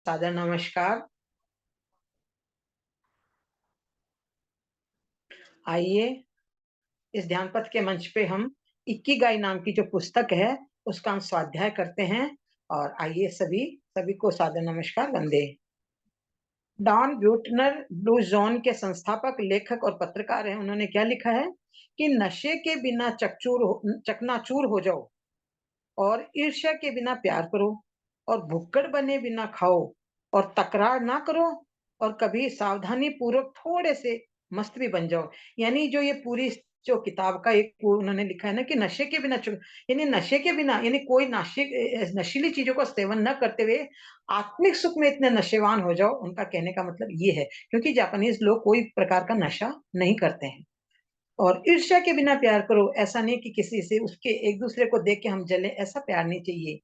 सादर नमस्कार। आइए इस ध्यान पथ के मंच पे हम इक्किगाई नाम की जो पुस्तक है उसका हम स्वाध्याय करते हैं। और आइए सभी सभी को सादर नमस्कार, वंदे। डॉन ब्यूटनर ब्लू जोन के संस्थापक, लेखक और पत्रकार हैं। उन्होंने क्या लिखा है कि नशे के बिना चकनाचूर हो जाओ, और ईर्ष्या के बिना प्यार करो, और भुक्कड़ बने बिना खाओ, और तकरार ना करो, और कभी सावधानी पूर्वक थोड़े से मस्त भी बन जाओ। यानी जो ये पूरी जो किताब का एक उन्होंने लिखा है ना कि नशे के बिना यानी नशे के बिना, यानी कोई नशीली चीजों का सेवन न करते हुए आत्मिक सुख में इतने नशेवान हो जाओ। उनका कहने का मतलब ये है, क्योंकि जापानीज लोग कोई प्रकार का नशा नहीं करते हैं। और ईर्ष्या के बिना प्यार करो, ऐसा नहीं कि किसी से उसके एक दूसरे को देख के हम जले, ऐसा प्यार नहीं चाहिए।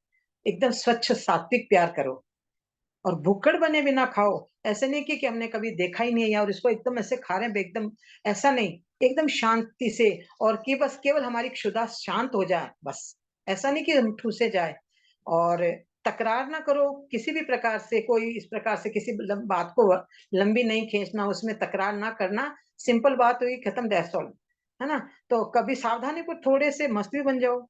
एकदम स्वच्छ सात्विक प्यार करो। और भुक्कड़ बने बिना खाओ, ऐसे नहीं कि हमने कभी देखा ही नहीं है और इसको एकदम ऐसे खा रहे हैं एकदम, ऐसा नहीं। एकदम शांति से, और कि बस केवल हमारी क्षुधा शांत हो जाए, बस। ऐसा नहीं कि हम ठूसे जाए। और तकरार ना करो किसी भी प्रकार से, कोई इस प्रकार से किसी बात को लंबी नहीं खींचना, उसमें तकरार ना करना। सिंपल बात हुई, खत्म, दैट्स ऑल। है ना? तो कभी सावधानी को थोड़े से मस्त भी बन जाओ।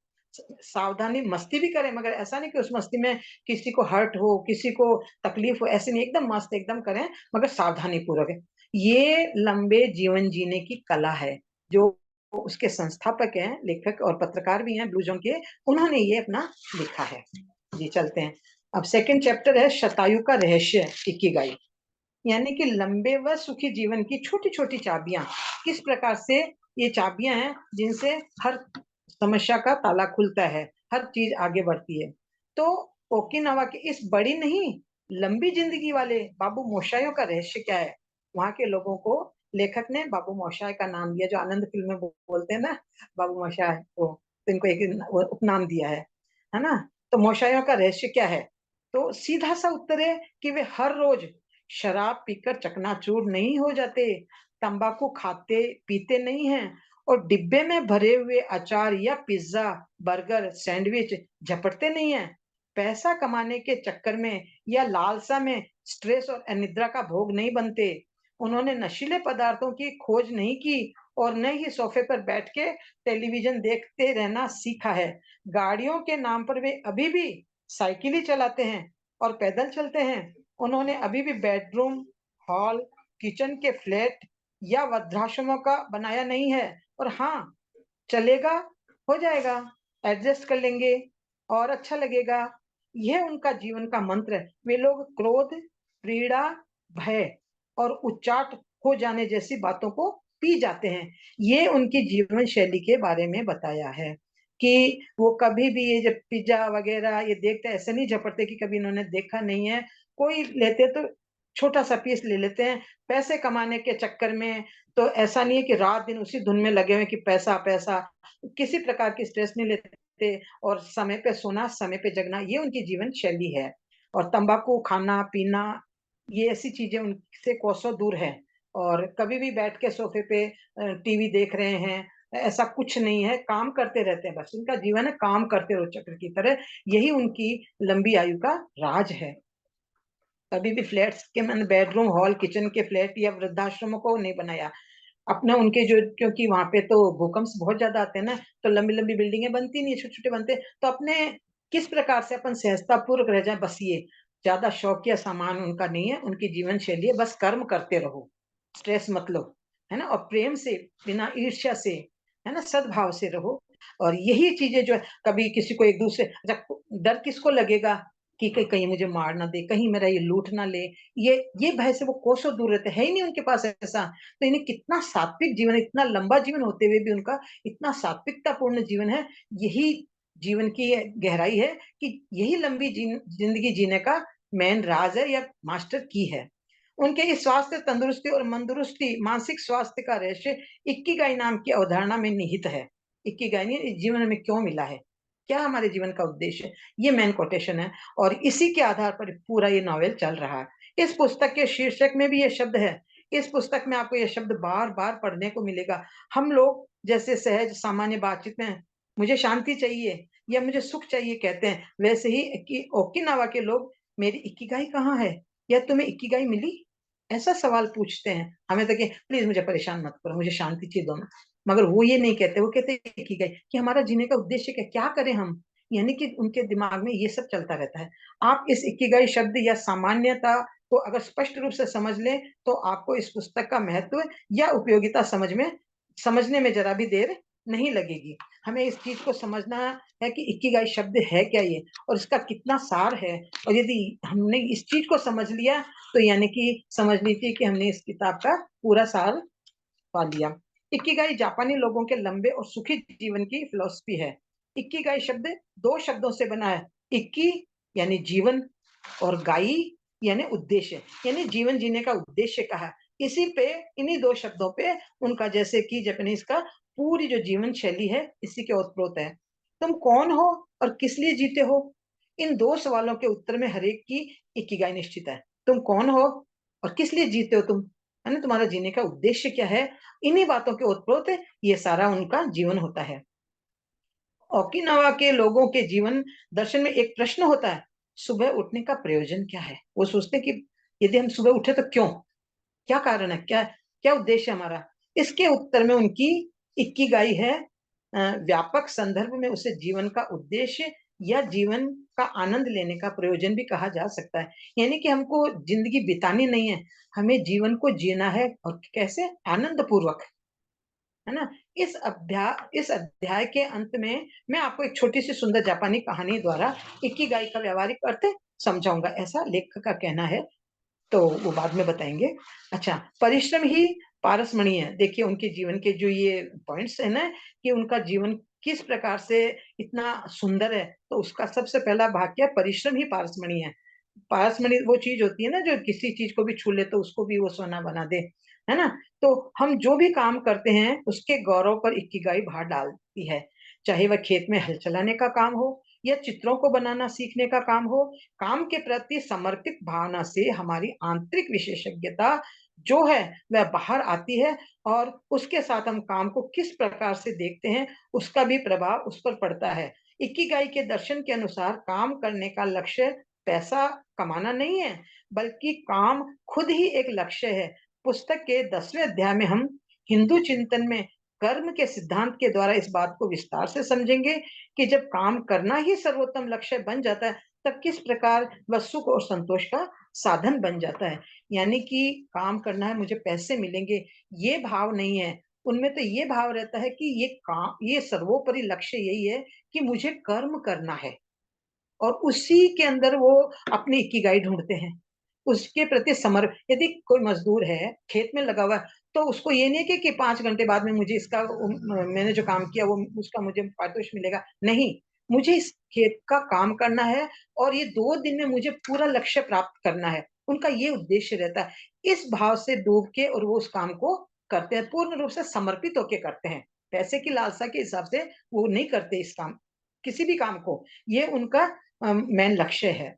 सावधानी मस्ती भी करें, मगर ऐसा नहीं कि उस मस्ती में किसी को हर्ट हो, किसी को तकलीफ हो, ऐसे नहीं। एकदम मस्त एकदम करें, मगर सावधानी पूर्वक है। ये लंबे जीवन जीने की कला है, जो उसके संस्थापक हैं, लेखक और पत्रकार भी हैं ब्लू जोन के, उन्होंने ये अपना लिखा है। जी, चलते हैं। अब सेकंड चैप्टर है शतायु का रहस्य, इकिगाई। यानी कि लंबे व सुखी जीवन की छोटी-छोटी चाबियां, किस प्रकार से ये चाबियां हैं जिनसे हर समस्या का ताला खुलता है, हर चीज आगे बढ़ती है। तो ओकिनावा के इस बड़ी नहीं, लंबी जिंदगी वाले बाबू मोशायो का रहस्य क्या है? वहाँ के लोगों को लेखक ने बाबू मोशाय का नाम दिया, जो आनंद फिल्म में बोलते हैं ना, बाबू मोशाय को, तो इनको एक उपनाम दिया है ना? तो मोशायो का रहस्य क्या है? तो सीधा सा उत्तर है कि वे हर रोज शराब पीकर चकनाचूर नहीं हो जाते, तंबाकू खाते पीते नहीं हैं, और डिब्बे में भरे हुए अचार या पिज्जा, बर्गर, सैंडविच झपटते नहीं हैं। पैसा कमाने के चक्कर में या लालसा में स्ट्रेस और अनिद्रा का भोग नहीं बनते। उन्होंने नशीले पदार्थों की खोज नहीं की, और न ही सोफे पर बैठ के टेलीविजन देखते रहना सीखा है। गाड़ियों के नाम पर वे अभी भी साइकिल ही चलाते हैं और पैदल चलते हैं। उन्होंने अभी भी बेडरूम, हॉल, किचन के फ्लैट या वृद्धाश्रमों का बनाया नहीं है। और हाँ, चलेगा, हो जाएगा, एडजस्ट कर लेंगे और अच्छा लगेगा। यह उनका जीवन का मंत्र है। वे लोग क्रोध, पीड़ा, भय और उच्चाट हो जाने जैसी बातों को पी जाते हैं। ये उनकी जीवन शैली के बारे में बताया है कि वो कभी भी ये जब पिज़्ज़ा वगैरह ये देखते हैं, ऐसे नहीं झपटते कि कभी इन्होंने देखा नहीं है। कोई लेते तो छोटा-सा पीस ले लेते हैं, पैसे कमाने के चक्कर में। तो ऐसा नहीं है कि रात-दिन उसी धुन में लगे हुए हैं कि पैसा, पैसा। किसी प्रकार की स्ट्रेस नहीं लेते, और समय पे सोना, समय पे जगना, ये उनकी जीवन शैली है। और तंबाकू खाना-पीना, ये ऐसी चीज़ें उनसे कोसों दूर है। और कभी भी बैठ के सोफ़े पे टीवी देख रहे हैं, ऐसा कुछ नहीं है, काम करते रहते हैं बस। उनका जीवन है काम करते रहो चक्र की तरह, यही उनकी लंबी आयु का राज है। कभी भी फ्लैट्स के मैंने बेडरूम, हॉल, किचन के फ्लैट या वृद्धाश्रमों को नहीं बनाया। अपने उनके जो, क्योंकि वहाँ पे तो भूकंप बहुत ज़्यादा आते हैं ना, तो लंबी-लंबी बिल्डिंगें बनती नहीं है, छोटे-छोटे बनते हैं। तो अपने किस प्रकार से अपन सहजतापूर्वक रह जाएँ, बस ये। ज़्यादा शौकिया सामान उनका नहीं है, उनकी जीवन शैली है, बस कर्म करते रहो, स्ट्रेस मत लो, है ना? और प्रेम से, बिना ईर्ष्या से, है ना? सद्भाव से रहो। और यही चीज़ें जो है, कभी किसी को एक दूसरे अच्छा, डर किसको लगेगा कि कहीं मुझे मार ना दे, कहीं मेरा ये लूट ना ले, ये भय से वो कोसों दूर रहते हैं। है ही नहीं उनके पास ऐसा। तो इन्हें कितना सात्विक जीवन, इतना लंबा जीवन होते हुए भी उनका इतना सात्विकतापूर्ण जीवन है। यही जीवन की गहराई है कि यही लंबी जिंदगी जीने का मेन राज है या मास्टर की है। उनके इस स्वास्थ्य, तंदुरुस्ती और मंदरुस्ती, मानसिक स्वास्थ्य का रहस्य इक्किगाई नाम की अवधारणा में निहित है। इक्किगाई ने जीवन में क्यों मिला है? क्या हमारे जीवन का उद्देश्य है? ये मेन कोटेशन है, और इसी के आधार पर पूरा ये नॉवेल चल रहा है। इस पुस्तक के शीर्षक में भी ये शब्द है। इस पुस्तक में आपको ये शब्द बार-बार पढ़ने को मिलेगा। हम लोग जैसे सहज सामान्य बातचीत में मुझे शांति चाहिए या मुझे सुख चाहिए कहते हैं, वैसे ही कि ओकिनावा के लोग मेरी इकिगाई कहाँ है, या तुम्हें इकिगाई मिली? ऐसा सवाल पूछते हैं हमें, तो कि प्लीज मुझे परेशान मत करो, मुझे शांति चाहिए दो। मगर वो ये नहीं कहते, वो कहते हैं इकिगाई कि हमारा जीने का उद्देश्य क्या, क्या करें हम। यानी कि उनके दिमाग में ये सब चलता रहता है। आप इस इकिगाई शब्द या सामान्यता को अगर स्पष्ट रूप से समझ लें, तो आपको इस पुस्तक का महत्व या उपयोगिता समझने में जरा भी देर नहीं लगेगी। हमें इस चीज को समझना है कि इकिगाई शब्द है क्या ये, और इसका कितना सार है। और यदि हमने इस चीज को समझ लिया, तो यानी कि समझ लीजिए कि हमने इस किताब का पूरा सार पा लिया। इकिगाई जापानी लोगों के लंबे और सुखी जीवन की फिलॉसफी है। इकिगाई शब्द दो शब्दों से बना है। इक्की यानी जीवन, और गाई यानी उद्देश्य, यानी जीवन जीने का उद्देश्य कहा। इसी पे, इन्हीं दो शब्दों पे उनका, जैसे कि जापानीज का पूरी जो जीवन शैली है, इसी के ओतप्रोत है। तुम कौन हो और किस लिए जीते हो? इन दो सवालों के उत्तर में हरेक की इकिगाई निश्चित है। तुम कौन हो और किस लिए जीते हो तुम, है ना, तुम्हारा जीने का उद्देश्य क्या है। इन्हीं बातों के ओतप्रोत ये सारा उनका जीवन होता है। ओकिनावा के लोगों के जीवन दर्शन में एक प्रश्न होता है, सुबह उठने का प्रयोजन क्या है। वो सोचते हैं कि यदि हम सुबह उठे तो क्यों, क्या कारण है, क्या क्या उद्देश्य है हमारा। इसके उत्तर में उनकी इक्किगाई है। व्यापक संदर्भ में उसे जीवन का उद्देश्य या जीवन का आनंद लेने का प्रयोजन भी कहा जा सकता है। यानी कि हमको जिंदगी बितानी नहीं है, हमें जीवन को जीना है, और कैसे, आनंद पूर्वक, है ना। इस अध्याय के अंत में मैं आपको एक छोटी सी सुंदर जापानी कहानी द्वारा इक्किगाई का व्यवहारिक अर्थ समझाऊंगा, ऐसा लेखक का कहना है। तो वो बाद में बताएंगे। अच्छा, परिश्रम ही पारसमणि है। देखिए उनके जीवन के जो ये पॉइंट्स है ना, कि उनका जीवन किस प्रकार से इतना सुंदर है, तो उसका सबसे पहला भाग क्या है, परिश्रम ही पारसमणि है। पारसमणि वो चीज होती है ना, जो किसी चीज को भी छू ले तो उसको भी वो सोना बना दे, है ना। तो हम जो भी काम करते हैं, उसके गौरव पर इक्किगाई भार डालती है। चाहे वह खेत में हल चलाने का काम हो, या चित्रों को बनाना सीखने का काम हो, काम के प्रति समर्पित भावना से हमारी आंतरिक विशेषज्ञता जो है वह बाहर आती है, और उसके साथ हम काम को किस प्रकार से देखते हैं, उसका भी प्रभाव उस पर पड़ता है। इक्किगाई के दर्शन के अनुसार काम करने का लक्ष्य पैसा कमाना नहीं है, बल्कि काम खुद ही एक लक्ष्य है। पुस्तक के 10वें अध्याय में हम हिंदू चिंतन में कर्म के सिद्धांत के द्वारा इस बात को विस्तार से समझेंगे, कि जब काम करना ही सर्वोत्तम लक्ष्य बन जाता है, तब किस प्रकार वह सुख और संतोष का साधन बन जाता है। यानी कि काम करना है, मुझे पैसे मिलेंगे, ये भाव नहीं है। उनमें तो ये भाव रहता है कि ये सर्वोपरि लक्ष्य यही है कि मुझे कर्म करना है, और उसी के अंदर वो अपनी इकिगाई ढूंढते हैं। उसके प्रति यदि कोई मजदूर है, खेत में लगा हुआ है, तो उसको ये नहीं है कि 5 घंटे बाद में मुझे इसका मैंने जो काम किया वो उसका मुझे पारितोष मिलेगा, नहीं। मुझे इस खेत का काम करना है, और ये 2 दिन में मुझे पूरा लक्ष्य प्राप्त करना है। उनका ये उद्देश्य रहता है। इस भाव से डूब के और वो उस काम को करते हैं, पूर्ण रूप से समर्पित होके करते हैं। पैसे की लालसा के हिसाब से वो नहीं करते इस काम, किसी भी काम को। ये उनका मेन लक्ष्य है।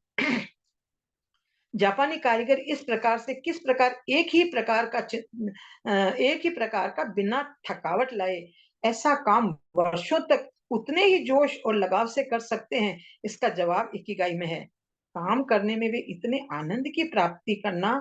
जापानी कारीगर इस प्रकार से किस प्रकार एक ही प्रकार का बिना थकावट लाए ऐसा काम वर्षों तक उतने ही जोश और लगाव से कर सकते हैं, इसका जवाब इकिगाई में है। काम करने में भी इतने आनंद की प्राप्ति करना,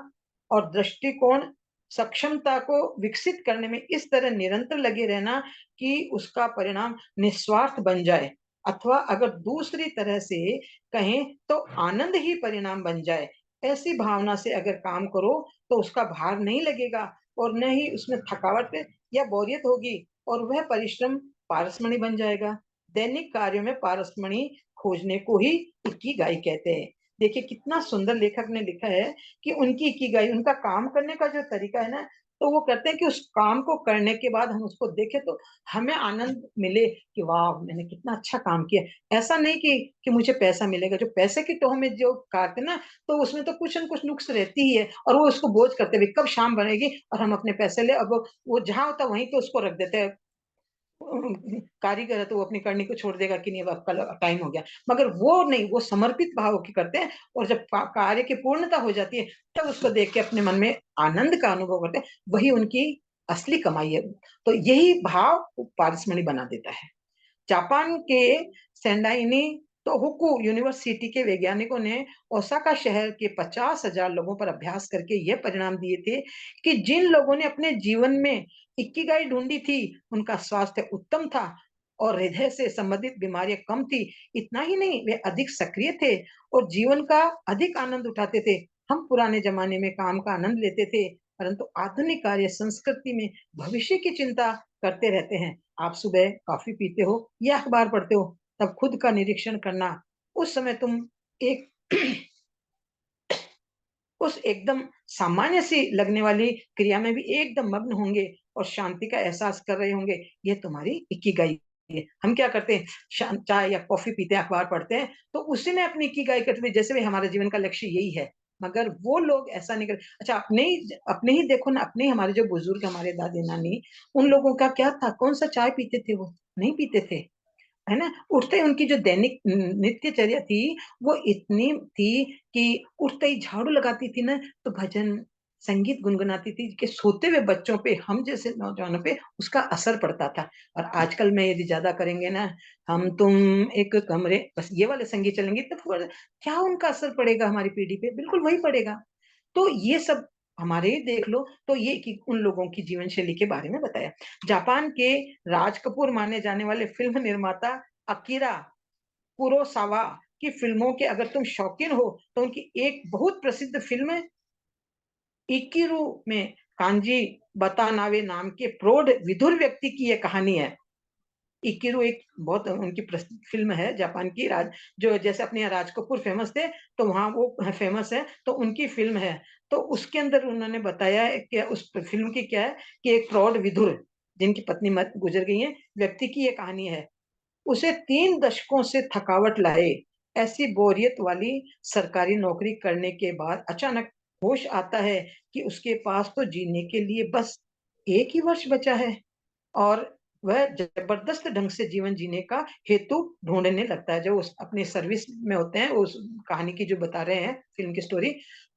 और दृष्टिकोण सक्षमता को विकसित करने में इस तरह निरंतर लगे रहना कि उसका परिणाम निस्वार्थ बन जाए, अथवा अगर दूसरी तरह से कहें तो आनंद ही परिणाम बन जाए। ऐसी भावना से अगर काम करो, तो उसका भार नहीं लगेगा, और न ही उसमें थकावट या बोरियत होगी, और वह परिश्रम पारसमणि बन जाएगा। दैनिक कार्यों में पारसमणि खोजने को ही इक्किगाई कहते हैं। देखिए कितना सुंदर लेखक ने लिखा है कि उनकी इक्किगाई, उनका काम करने का जो तरीका है ना, तो वो कहते हैं कि उस काम को करने के बाद हम उसको देखें तो हमें आनंद मिले, कि वाह मैंने कितना अच्छा काम किया। ऐसा नहीं कि मुझे पैसा मिलेगा, जो पैसे की टोह में जो काटते ना, तो उसमें तो कुछ न कुछ नुक्स रहती ही है, और वो उसको बोझ करते हुए कब शाम बनेगी और हम अपने पैसे ले, अब वो जहां होता वहीं तो उसको रख देते हैं। कारीगर है तो वो अपनी करनी को छोड़ देगा कि नहीं अब आपका टाइम हो गया, मगर वो नहीं, वो समर्पित भाव की करते हैं, और जब कार्य की पूर्णता हो जाती है, तब उसको देख के अपने मन में आनंद का अनुभव करते हैं। वही उनकी असली कमाई है। तो यही भाव पारसमणि बना देता है। जापान के सेंडाइनी तो हुकू यूनिवर्सिटी के वैज्ञानिकों ने ओसाका शहर के 50,000 लोगों पर अभ्यास करके यह परिणाम दिए थे कि जिन लोगों ने अपने जीवन में इकिगाई ढूंढी थी, उनका स्वास्थ्य उत्तम था और हृदय से संबंधित बीमारियां कम थी। इतना ही नहीं, वे अधिक सक्रिय थे और जीवन का अधिक आनंद उठाते थे। हम पुराने जमाने में काम का आनंद लेते थे, परंतु आधुनिक कार्य संस्कृति में भविष्य की चिंता करते रहते हैं। आप सुबह कॉफी पीते हो या अखबार पढ़ते हो, तब खुद का निरीक्षण करना। उस समय तुम एक उस एकदम सामान्य सी लगने वाली क्रिया में भी एकदम मग्न होंगे और शांति का एहसास कर रहे होंगे। ये तुम्हारी इकिगाई है। हम क्या करते हैं, चाय या कॉफी पीते हैं, अखबार पढ़ते हैं, तो उसी में अपनी इकिगाई करते हैं, जैसे भी हमारे जीवन का लक्ष्य यही है। मगर वो लोग ऐसा नहीं करते। अच्छा, अपने ही देखो ना, अपने हमारे जो बुजुर्ग, हमारे दादी नानी, उन लोगों का क्या था, कौन सा चाय पीते थे, वो नहीं पीते थे, है ना? उठते उनकी जो दैनिक नित्यचर्या थी, वो इतनी थी कि उठते ही झाड़ू लगाती थी ना, तो भजन, संगीत गुनगुनाती थी कि सोते हुए बच्चों पे, हम जैसे नौजवानों पे उसका असर पड़ता था। और आजकल में यदि ज़्यादा करेंगे ना, हम तुम एक कमरे, बस ये वाले संगीत चलेंगे, तो फिर क्या उनका असर पड़ेगा हमारी पीढ़ी पे? बिल्कुल वही पड़ेगा। तो ये सब हमारे ही देख लो, तो ये कि उन लोगों की जीवन शैली के बारे में बताया। जापान के राज कपूर माने जाने वाले फ़िल्म निर्माता अकीरा कुरोसावा की फ़िल्मों के अगर तुम शौकीन हो, तो उनकी एक बहुत प्रसिद्ध फ़िल्म इकिरू में कांजी बतानावे नाम के प्रौढ़ विधुर व्यक्ति की ये कहानी है। इकिरू एक बहुत उनकी प्रसिद्ध फ़िल्म है जापान की, राज जो जैसे अपने यहाँ राज कपूर फ़ेमस थे, तो वहाँ वो फ़ेमस है, तो उनकी फ़िल्म है। तो उसके अंदर उन्होंने बताया है कि उस फ़िल्म की क्या है कि एक प्रौढ़ विधुर, जिनकी पत्नी मर गुज़र गई हैं, व्यक्ति की ये कहानी है। उसे 3 दशकों से थकावट लाए, ऐसी बोरियत वाली सरकारी नौकरी करने के बाद अचानक होश आता है कि उसके पास तो जीने के लिए बस 1 ही वर्ष बचा है। और वह जबरदस्त ढंग से जीवन जीने का हेतु ढूँढने लगता है। जो उस अपनी सर्विस में होते हैं, उस कहानी की जो बता रहे हैं फ़िल्म की स्टोरी,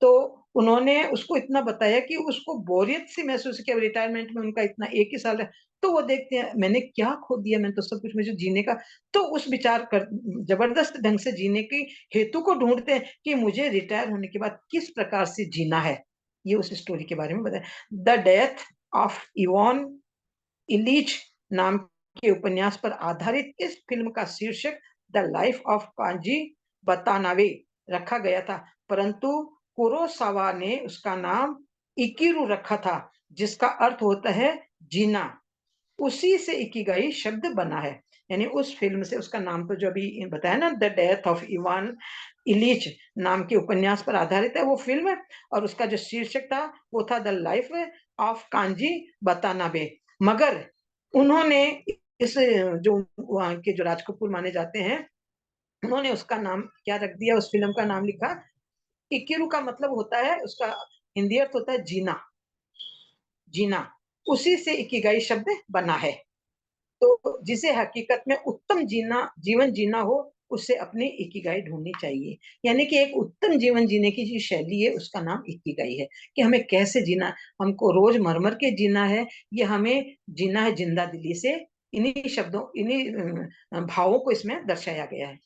तो उन्होंने उसको इतना बताया कि उसको बोरियत सी महसूस की। अब रिटायरमेंट में उनका इतना 1 ही साल है, तो वो देखते हैं मैंने क्या खो दिया, मैंने तो सब कुछ, मुझे जीने का, तो उस विचार कर जबरदस्त ढंग से जीने की हेतु को ढूँढते हैं कि मुझे रिटायर होने के बाद किस प्रकार से जीना है। ये उस स्टोरी के बारे में बताया। The death of Ivan Ilyich नाम के उपन्यास पर आधारित इस फिल्म का शीर्षक द लाइफ ऑफ कांजी बतानावे रखा गया था, परंतु कुरोसावा ने उसका नाम इकिरू रखा था, जिसका अर्थ होता है जीना। उसी से इकिगाई शब्द बना है। यानी उस फ़िल्म से उसका नाम, तो जो अभी बताया ना, the death of Ivan Ilyich नाम के उपन्यास पर आधारित है वो फ़िल्म, और उसका जो शीर्षक था वो था द लाइफ ऑफ कांजी बतानाबे। मगर उन्होंने इस जो वहाँ के जो राज कपूर माने जाते हैं, उन्होंने उसका नाम क्या रख दिया, उस फ़िल्म का नाम लिखा इकिरू, का मतलब होता है, उसका हिंदी अर्थ होता है जीना, जीना। उसी से इकिगाई शब्द बना है। तो जिसे हकीकत में उत्तम जीवन जीना हो, उसे अपनी इकिगाई ढूँढनी चाहिए। यानी कि एक उत्तम जीवन जीने की जो शैली है, उसका नाम इकिगाई है, कि हमें कैसे जीना है, हमको रोज़ मर-मर के जीना है, या हमें जीना है ज़िंदा-दिली से। इन्हीं शब्दों, इन्हीं भावों को इसमें दर्शाया गया है।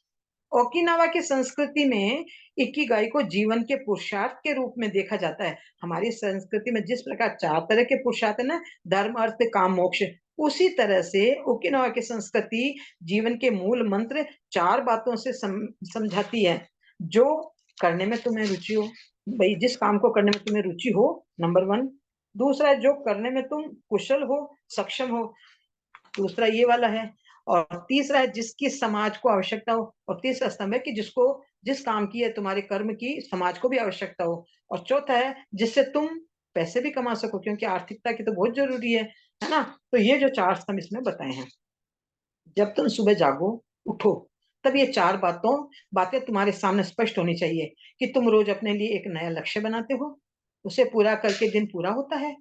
ओकिनावा की संस्कृति में इकिगाई को जीवन के पुरुषार्थ के रूप में देखा जाता है। हमारी संस्कृति में जिस प्रकार 4 तरह के पुरुषार्थ है ना, धर्म, अर्थ, काम, मोक्ष, उसी तरह से ओकिनावा की संस्कृति जीवन के मूल मंत्र 4 बातों से समझाती है। जो करने में तुम्हें रुचि हो, भई जिस काम को करने में तुम्हें रुचि हो, नंबर 1। दूसरा है जो करने में तुम कुशल हो, सक्षम हो, दूसरा ये वाला है। और तीसरा है जिसकी समाज को आवश्यकता हो, और तीसरा स्तंभ है कि जिसको, जिस काम की या तुम्हारे कर्म की समाज को भी आवश्यकता हो। और चौथा है जिससे तुम पैसे भी कमा सको, क्योंकि आर्थिकता की तो बहुत ज़रूरी है ना? तो ये जो 4 स्तंभ इसमें बताए हैं। जब तुम सुबह जागो, उठो, तब ये 4 बातें तुम्हारे सामने स्पष्ट होनी चाहिए कि तुम रोज़ अपने लिए एक नया लक्ष्य बनाते हो, उसे पूरा करके दिन पूरा होता है,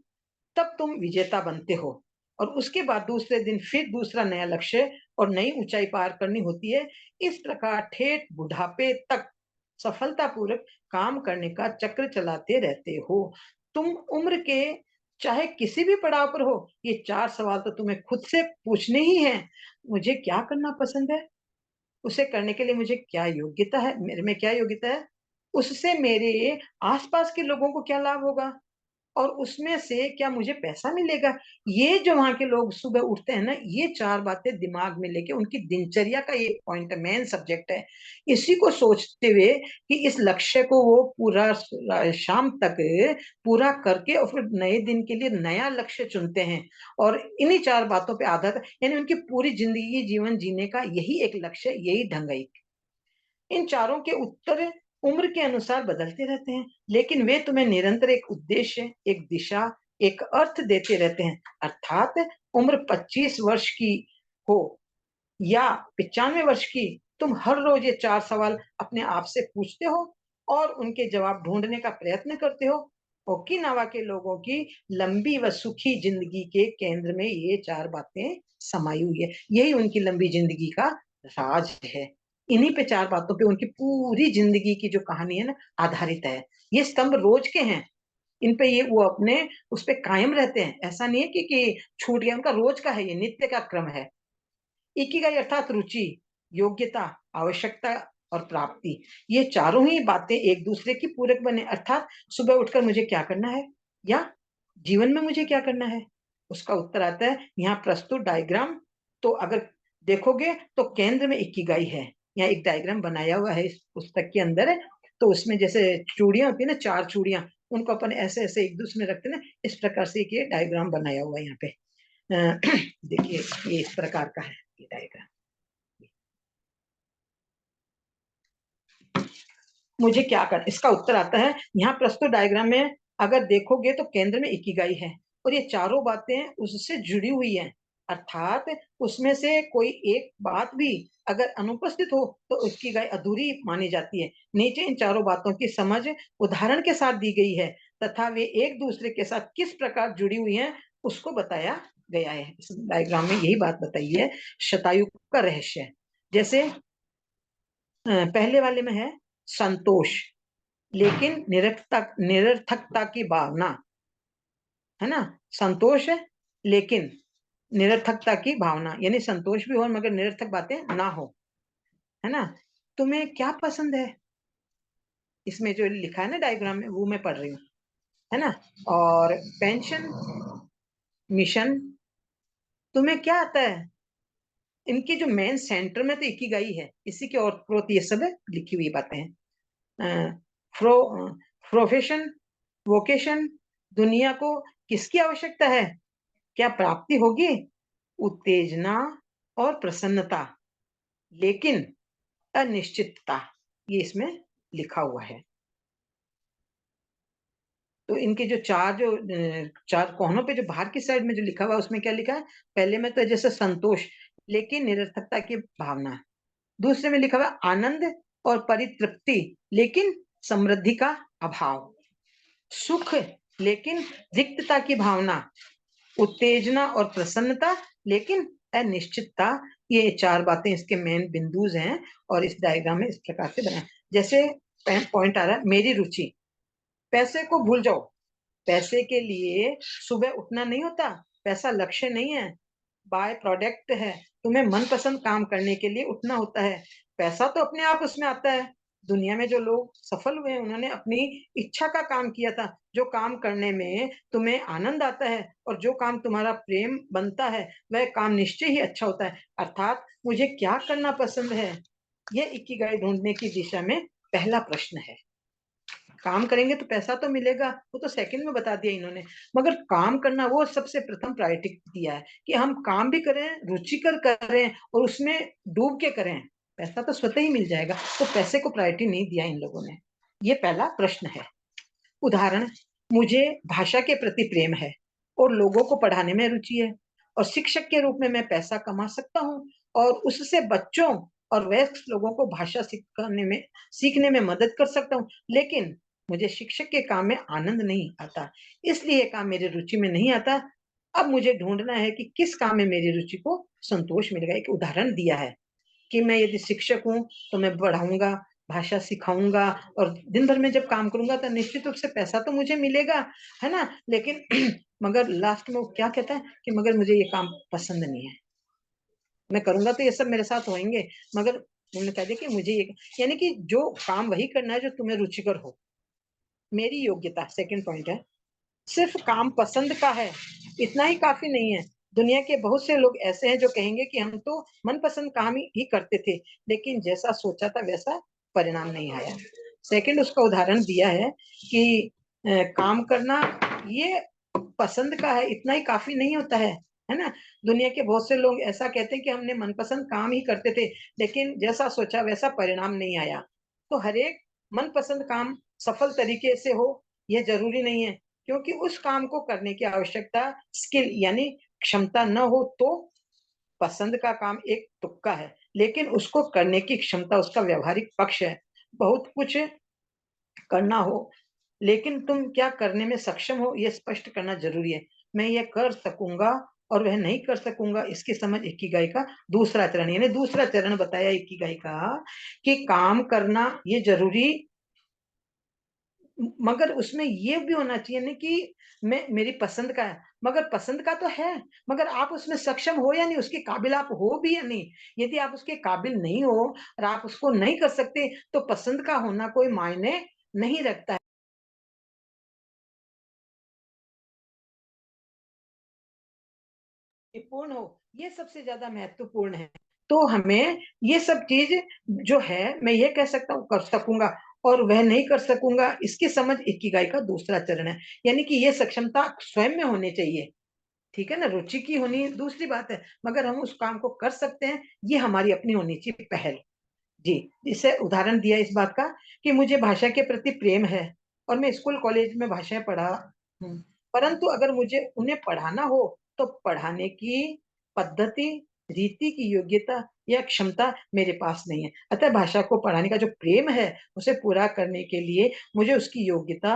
तब तुम विजेता बनते हो। और उसके बाद दूसरे दिन फिर दूसरा नया लक्ष्य और नई ऊंचाई पार करनी होती है। इस प्रकार ठेठ बुढ़ापे तक सफलतापूर्वक काम करने का चक्र चलाते रहते हो। तुम उम्र के चाहे किसी भी पड़ाव पर हो, ये 4 सवाल तो तुम्हें खुद से पूछने ही हैं। मुझे क्या करना पसंद है? उसे करने के लिए मुझे क्या योग्यता है, मेरे में क्या योग्यता है, उससे मेरे आसपास के लोगों को क्या लाभ होगा और उसमें से क्या मुझे पैसा मिलेगा। ये जो वहाँ के लोग सुबह उठते हैं ना, ये 4 बातें दिमाग में लेके उनकी दिनचर्या का ये पॉइंट है, मेन सब्जेक्ट है। इसी को सोचते हुए कि इस लक्ष्य को वो पूरा शाम तक पूरा करके और फिर नए दिन के लिए नया लक्ष्य चुनते हैं और इन्हीं 4 बातों पे आधारित यानी उनकी पूरी ज़िंदगी जीवन जीने का यही एक लक्ष्य, यही ढंग है। इन चारों के उत्तर उम्र के अनुसार बदलते रहते हैं, लेकिन वे तुम्हें निरंतर एक उद्देश्य, एक दिशा, एक अर्थ देते रहते हैं। अर्थात उम्र 25 वर्ष की हो या 95 वर्ष की, तुम हर रोज ये 4 सवाल अपने आप से पूछते हो और उनके जवाब ढूंढने का प्रयत्न करते हो। ओकिनावा के लोगों की लंबी व सुखी जिंदगी के केंद्र में ये 4 बातें समाई हुई है। यही उनकी लंबी जिंदगी का राज है। इन्हीं पे 4 बातों पे उनकी पूरी जिंदगी की जो कहानी है ना, आधारित है। ये स्तंभ रोज के हैं। इन पे ये वो अपने उस पे कायम रहते हैं। ऐसा नहीं है कि छूट गया, उनका रोज का है, ये नित्य का क्रम है। इकिगाई अर्थात रुचि, योग्यता, आवश्यकता और प्राप्ति। ये चारों ही बातें एक दूसरे की पूरक बने, अर्थात सुबह उठकर मुझे क्या करना है या जीवन में मुझे क्या करना है, उसका उत्तर आता है यहाँ प्रस्तुत डायग्राम। तो अगर देखोगे तो केंद्र में इकिगाई है। यहाँ एक डायग्राम बनाया हुआ है इस पुस्तक के अंदर। तो उसमें जैसे चूड़ियां होती है ना, 4 चूड़ियां, उनको अपन ऐसे ऐसे एक दूसरे में रखते हैं ना, इस प्रकार से एक ये डायग्राम बनाया हुआ है यहाँ पे। देखिए, ये इस प्रकार का है ये डायग्राम। मुझे क्या कर इसका उत्तर आता है यहाँ प्रस्तुत डायग्राम में। अगर देखोगे तो केंद्र में इकिगाई है और ये चारों बातें उससे जुड़ी हुई हैं, अर्थात उसमें से कोई एक बात भी अगर अनुपस्थित हो तो इकिगाई अधूरी मानी जाती है। नीचे इन चारों बातों की समझ उदाहरण के साथ दी गई है तथा वे एक दूसरे के साथ किस प्रकार जुड़ी हुई हैं उसको बताया गया है। इस डायग्राम में यही बात बताई है, शतायु का रहस्य। जैसे पहले वाले में है संतोष, लेकिन निरर्थकता की भावना, है ना। संतोष है लेकिन निरर्थकता की भावना, यानी संतोष भी हो मगर निरर्थक बातें ना हो, है ना। तुम्हें क्या पसंद है, इसमें जो लिखा है ना डायग्राम में, वो मैं पढ़ रही हूँ, है ना। और पेंशन, मिशन, तुम्हें क्या आता है। इनकी जो मेन सेंटर में तो इकिगाई है, इसी के और प्रोत ये सब लिखी हुई बातें हैं। प्रो प्रोफेशन, वोकेशन, दुनिया को किसकी आवश्यकता है, क्या प्राप्ति होगी, उत्तेजना और प्रसन्नता, लेकिन अनिश्चितता, ये इसमें लिखा हुआ है। तो इनके जो चार कोनों पे जो बाहर की साइड में जो लिखा हुआ है उसमें क्या लिखा है, पहले में तो जैसे संतोष लेकिन निरर्थकता की भावना, दूसरे में लिखा हुआ आनंद और परितृप्ति लेकिन समृद्धि का अभाव, सुख लेकिन रिक्तता की भावना, उत्तेजना और प्रसन्नता लेकिन अनिश्चितता। ये 4 बातें इसके मेन बिंदुज हैं और इस डायग्राम में इस प्रकार से बना। जैसे पॉइंट आ रहा है मेरी रुचि, पैसे को भूल जाओ। पैसे के लिए सुबह उठना नहीं होता, पैसा लक्ष्य नहीं है, बाय प्रोडक्ट है। तुम्हें मनपसंद काम करने के लिए उठना होता है। पैसा तो अपने आप उसमें आता है। दुनिया में जो लोग सफल हुए हैं उन्होंने अपनी इच्छा का काम किया था। जो काम करने में तुम्हें आनंद आता है और जो काम तुम्हारा प्रेम बनता है वह काम निश्चय ही अच्छा होता है। अर्थात मुझे क्या करना पसंद है, ये इकिगाई ढूंढने की दिशा में पहला प्रश्न है। काम करेंगे तो पैसा तो मिलेगा, वो तो सेकंड में बता दिया इन्होंने, मगर काम करना वो सबसे प्रथम प्रायोरिटी दिया है कि हम काम भी करें, रुचिकर करें और उसमें डूब के करें। पैसा तो स्वतः ही मिल जाएगा, तो पैसे को प्रायोरिटी नहीं दिया इन लोगों ने। ये पहला प्रश्न है। उदाहरण, मुझे भाषा के प्रति प्रेम है और लोगों को पढ़ाने में रुचि है और शिक्षक के रूप में मैं पैसा कमा सकता हूँ और उससे बच्चों और वयस्क लोगों को भाषा सीखने में मदद कर सकता हूँ, लेकिन मुझे शिक्षक के काम में आनंद नहीं आता, इसलिए ये काम मेरी रुचि में नहीं आता। अब मुझे ढूंढना है कि किस काम में मेरी रुचि को संतोष मिलेगा। एक उदाहरण दिया है कि मैं यदि शिक्षक हूँ तो मैं पढ़ाऊंगा, भाषा सिखाऊंगा और दिन भर में जब काम करूंगा तो निश्चित रूप से पैसा तो मुझे मिलेगा, है ना। लेकिन मगर लास्ट में वो क्या कहता है कि मगर मुझे ये काम पसंद नहीं है। मैं करूंगा तो ये सब मेरे साथ होंगे, मगर उन्होंने कह दिया कि मुझे ये, यानी कि जो काम वही करना है जो तुम्हें रुचिकर हो। मेरी योग्यता सेकंड पॉइंट है, सिर्फ काम पसंद का है इतना ही काफी नहीं है। दुनिया के बहुत से लोग ऐसे हैं जो कहेंगे कि हम तो मनपसंद काम ही करते थे, लेकिन जैसा सोचा था वैसा परिणाम नहीं आया। सेकंड उसका उदाहरण दिया है कि काम करना ये पसंद का है इतना ही काफी नहीं होता है ना। दुनिया के बहुत से लोग ऐसा कहते हैं कि हमने मनपसंद काम ही करते थे, लेकिन जैसा सोचा वैसा परिणाम नहीं आया। तो हर एक मनपसंद काम सफल तरीके से हो यह जरूरी नहीं है, क्योंकि उस काम को करने की आवश्यकता स्किल यानी क्षमता न हो तो पसंद का काम एक तुक्का है, लेकिन उसको करने की क्षमता उसका व्यवहारिक पक्ष है। बहुत कुछ करना हो, लेकिन तुम क्या करने में सक्षम हो यह स्पष्ट करना जरूरी है। मैं यह कर सकूंगा और वह नहीं कर सकूंगा, इसकी समझ इकिगाई का दूसरा चरण, यानी दूसरा चरण बताया इकिगाई का कि काम करना ये जरूरी, मगर उसमें ये भी होना चाहिए ना कि मैं मेरी पसंद का है, मगर पसंद का तो है, मगर आप उसमें सक्षम हो या नहीं, उसके काबिल आप हो भी या नहीं। यदि आप उसके काबिल नहीं हो और आप उसको नहीं कर सकते तो पसंद का होना कोई मायने नहीं रखता है। पूर्ण हो ये सबसे ज्यादा महत्वपूर्ण है। तो हमें ये सब चीज जो है मैं ये कह सकता हूँ कर सकूंगा और वह नहीं कर सकूंगा, इसकी समझ इकिगाई का दूसरा चरण है। यानी कि ये सक्षमता स्वयं में होनी चाहिए, ठीक है ना। रुचि की होनी दूसरी बात है, मगर हम उस काम को कर सकते हैं ये हमारी अपनी होनी चाहिए पहल। जी, इससे उदाहरण दिया इस बात का कि मुझे भाषा के प्रति प्रेम है और मैं स्कूल कॉलेज में भाषाएं पढ़ा हूँ, परंतु अगर मुझे उन्हें पढ़ाना हो तो पढ़ाने की पद्धति, रीति की योग्यता या क्षमता मेरे पास नहीं है। अतः भाषा को पढ़ाने का जो प्रेम है उसे पूरा करने के लिए मुझे उसकी योग्यता,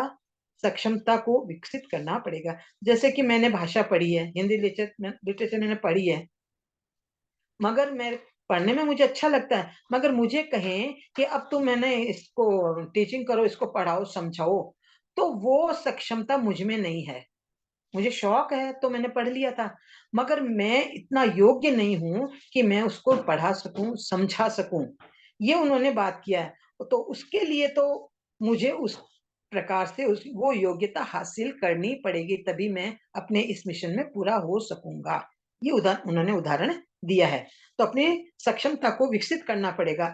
सक्षमता को विकसित करना पड़ेगा। जैसे कि मैंने भाषा पढ़ी है, हिंदी लिटरेचर मैंने पढ़ी है, मगर मैं पढ़ने में मुझे अच्छा लगता है, मगर मुझे कहें कि अब तो मैंने इसको टीचिंग करो, इसको पढ़ाओ, समझाओ, तो वो सक्षमता मुझ में नहीं है। मुझे शौक है तो मैंने पढ़ लिया था, मगर मैं इतना योग्य नहीं हूँ कि मैं उसको पढ़ा सकूं, समझा सकूं। ये उन्होंने बात किया है। तो उसके लिए तो मुझे उस प्रकार से उस वो योग्यता हासिल करनी पड़ेगी, तभी मैं अपने इस मिशन में पूरा हो सकूंगा। ये उन्होंने उदाहरण दिया है। तो अपनी सक्षमता को विकसित करना पड़ेगा।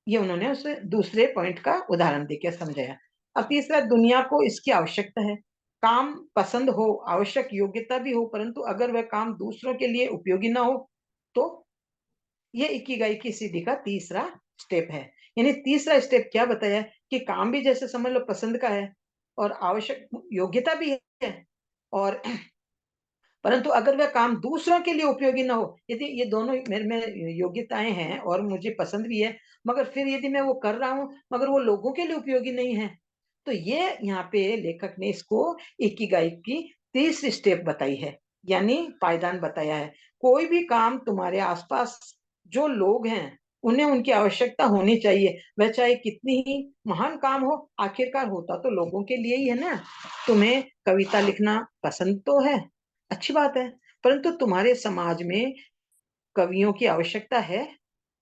ये उन्होंने उसे दूसरे पॉइंट का उदाहरण देके समझाया। अब तीसरा, दुनिया को इसकी आवश्यकता है। काम पसंद हो, आवश्यक योग्यता भी हो, परंतु अगर वह काम दूसरों के लिए उपयोगी ना हो तो ये इकिगाई की सीढ़ी का तीसरा स्टेप है। यानी तीसरा स्टेप क्या बताया कि काम भी जैसे समझ लो पसंद का है और आवश्यक योग्यता भी है, और परंतु अगर वह काम दूसरों के लिए उपयोगी ना हो, यदि ये दोनों मेरे में योग्यताएं हैं और मुझे पसंद भी है, मगर फिर यदि मैं वो कर रहा हूँ मगर वो लोगों के लिए उपयोगी नहीं है, तो ये यहाँ पे लेखक ने इसको इकिगाई की तीसरी स्टेप बताई है, यानी पायदान बताया है। कोई भी काम तुम्हारे आसपास जो लोग हैं उन्हें उनकी आवश्यकता होनी चाहिए, वह चाहे कितनी ही महान काम हो, आखिरकार होता तो लोगों के लिए ही है ना। तुम्हें कविता लिखना पसंद तो है, अच्छी बात है, परंतु तुम्हारे समाज में कवियों की आवश्यकता है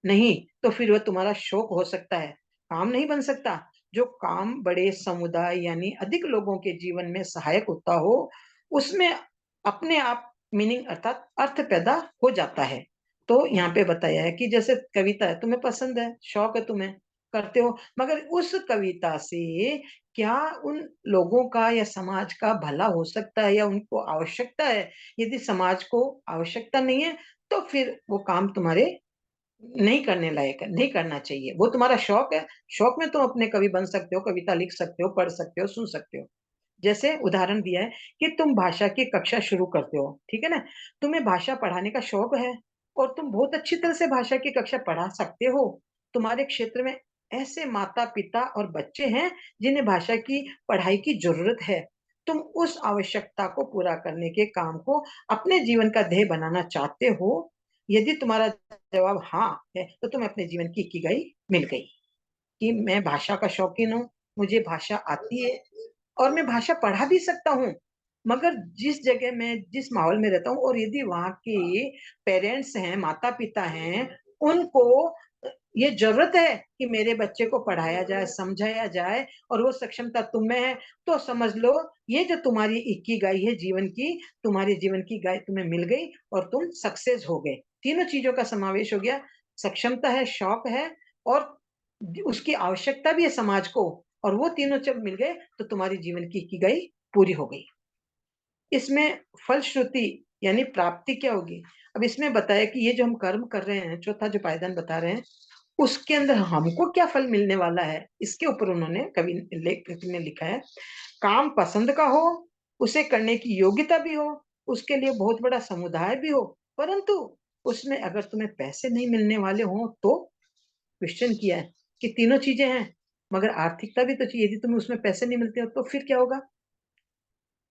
नहीं, तो फिर वह तुम्हारा शौक हो सकता है, काम नहीं बन सकता। जो काम बड़े समुदाय यानी अधिक लोगों के जीवन में सहायक होता हो, उसमें अपने आप मीनिंग अर्थात अर्थ पैदा हो जाता है। तो यहाँ पे बताया है कि जैसे कविता है, तुम्हें पसंद है, शौक है, तुम्हें करते हो, मगर उस कविता से क्या उन लोगों का या समाज का भला हो सकता है या उनको आवश्यकता है? यदि समाज को आवश्यकता नहीं है तो फिर वो काम तुम्हारे नहीं करने लायक है, नहीं करना चाहिए। वो तुम्हारा शौक है, शौक में तुम अपने कवि बन सकते हो, कविता लिख सकते हो, पढ़ सकते हो, सुन सकते हो। जैसे उदाहरण दिया है कि तुम भाषा की कक्षा शुरू करते हो, ठीक है ना? तुम्हें भाषा पढ़ाने का शौक है और तुम बहुत अच्छी तरह से भाषा की कक्षा पढ़ा सकते हो। तुम्हारे क्षेत्र में ऐसे माता-पिता और बच्चे हैं जिन्हें भाषा की पढ़ाई की ज़रूरत है। तुम उस आवश्यकता को पूरा करने के काम को अपने जीवन का ध्येय बनाना चाहते हो। यदि तुम्हारा जवाब हाँ है, तो तुम्हें अपने जीवन की इकिगाई मिल गई कि मैं भाषा का शौकीन हूँ, मुझे भाषा आती है और मैं भाषा पढ़ा भी सकता हूँ। मगर जिस जगह मैं जिस माहौल में रहता हूँ और यदि वहाँ के पेरेंट्स हैं, माता-पिता हैं, उनको ये जरूरत है कि मेरे बच्चे को पढ़ाया जाए, समझाया जाए, और वो सक्षमता तुम में है, तो समझ लो ये जो तुम्हारी इक्कीगाई है जीवन की, तुम्हारी जीवन की गाय तुम्हें मिल गई और तुम सक्सेस हो गए। तीनों चीजों का समावेश हो गया, सक्षमता है, शौक है, और उसकी आवश्यकता भी है समाज को, और वो तीनों जब मिल गए तो तुम्हारी जीवन की इक्कीगाई पूरी हो गई। इसमें फलश्रुति यानी प्राप्ति क्या होगी? अब इसमें बताया कि ये जो हम कर्म कर रहे हैं, चौथा जो पायदान बता रहे हैं, उसके अंदर हमको क्या फल मिलने वाला है, इसके ऊपर उन्होंने कवि लेखक ने लिखा है। काम पसंद का हो, उसे करने की योग्यता भी हो, उसके लिए बहुत बड़ा समुदाय भी हो, परंतु उसमें अगर तुम्हें पैसे नहीं मिलने वाले हो तो? क्वेश्चन किया है कि तीनों चीजें हैं मगर आर्थिकता भी तो चाहिए। यदि तुम्हें उसमें पैसे नहीं मिलते हो तो फिर क्या होगा?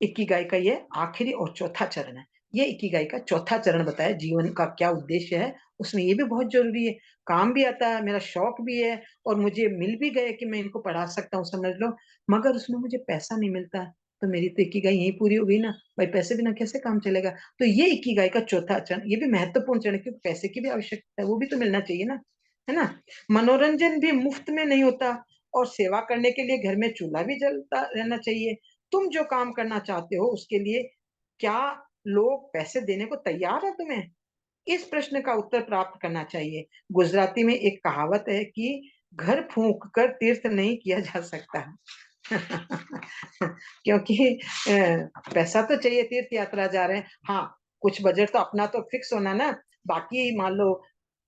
इकिगाई का ये आखिरी और चौथा चरण है। ये इकिगाई का चौथा चरण बताया, जीवन का क्या उद्देश्य है, उसमें ये भी बहुत जरूरी है। काम भी आता है, मेरा शौक भी है, और मुझे मिल भी गए कि मैं इनको पढ़ा सकता हूँ, समझ लो, मगर उसमें मुझे पैसा नहीं मिलता, तो मेरी तो इकिगाई यही पूरी हो गई ना भाई, पैसे बिना कैसे काम चलेगा? तो ये इकिगाई का चौथा चरण, ये भी महत्वपूर्ण चरण है, क्योंकि पैसे की भी आवश्यकता है, वो भी तो मिलना चाहिए ना, है ना। मनोरंजन भी मुफ्त में नहीं होता, और सेवा करने के लिए घर में चूल्हा भी जलता रहना चाहिए। तुम जो काम करना चाहते हो उसके लिए क्या लोग पैसे देने को तैयार है तुम्हें? इस प्रश्न का उत्तर प्राप्त करना चाहिए। गुजराती में एक कहावत है कि घर फूंक कर तीर्थ नहीं किया जा सकता। क्योंकि पैसा तो चाहिए, तीर्थ यात्रा जा रहे हैं, हाँ, कुछ बजट तो अपना तो फिक्स होना ना। बाकी मान लो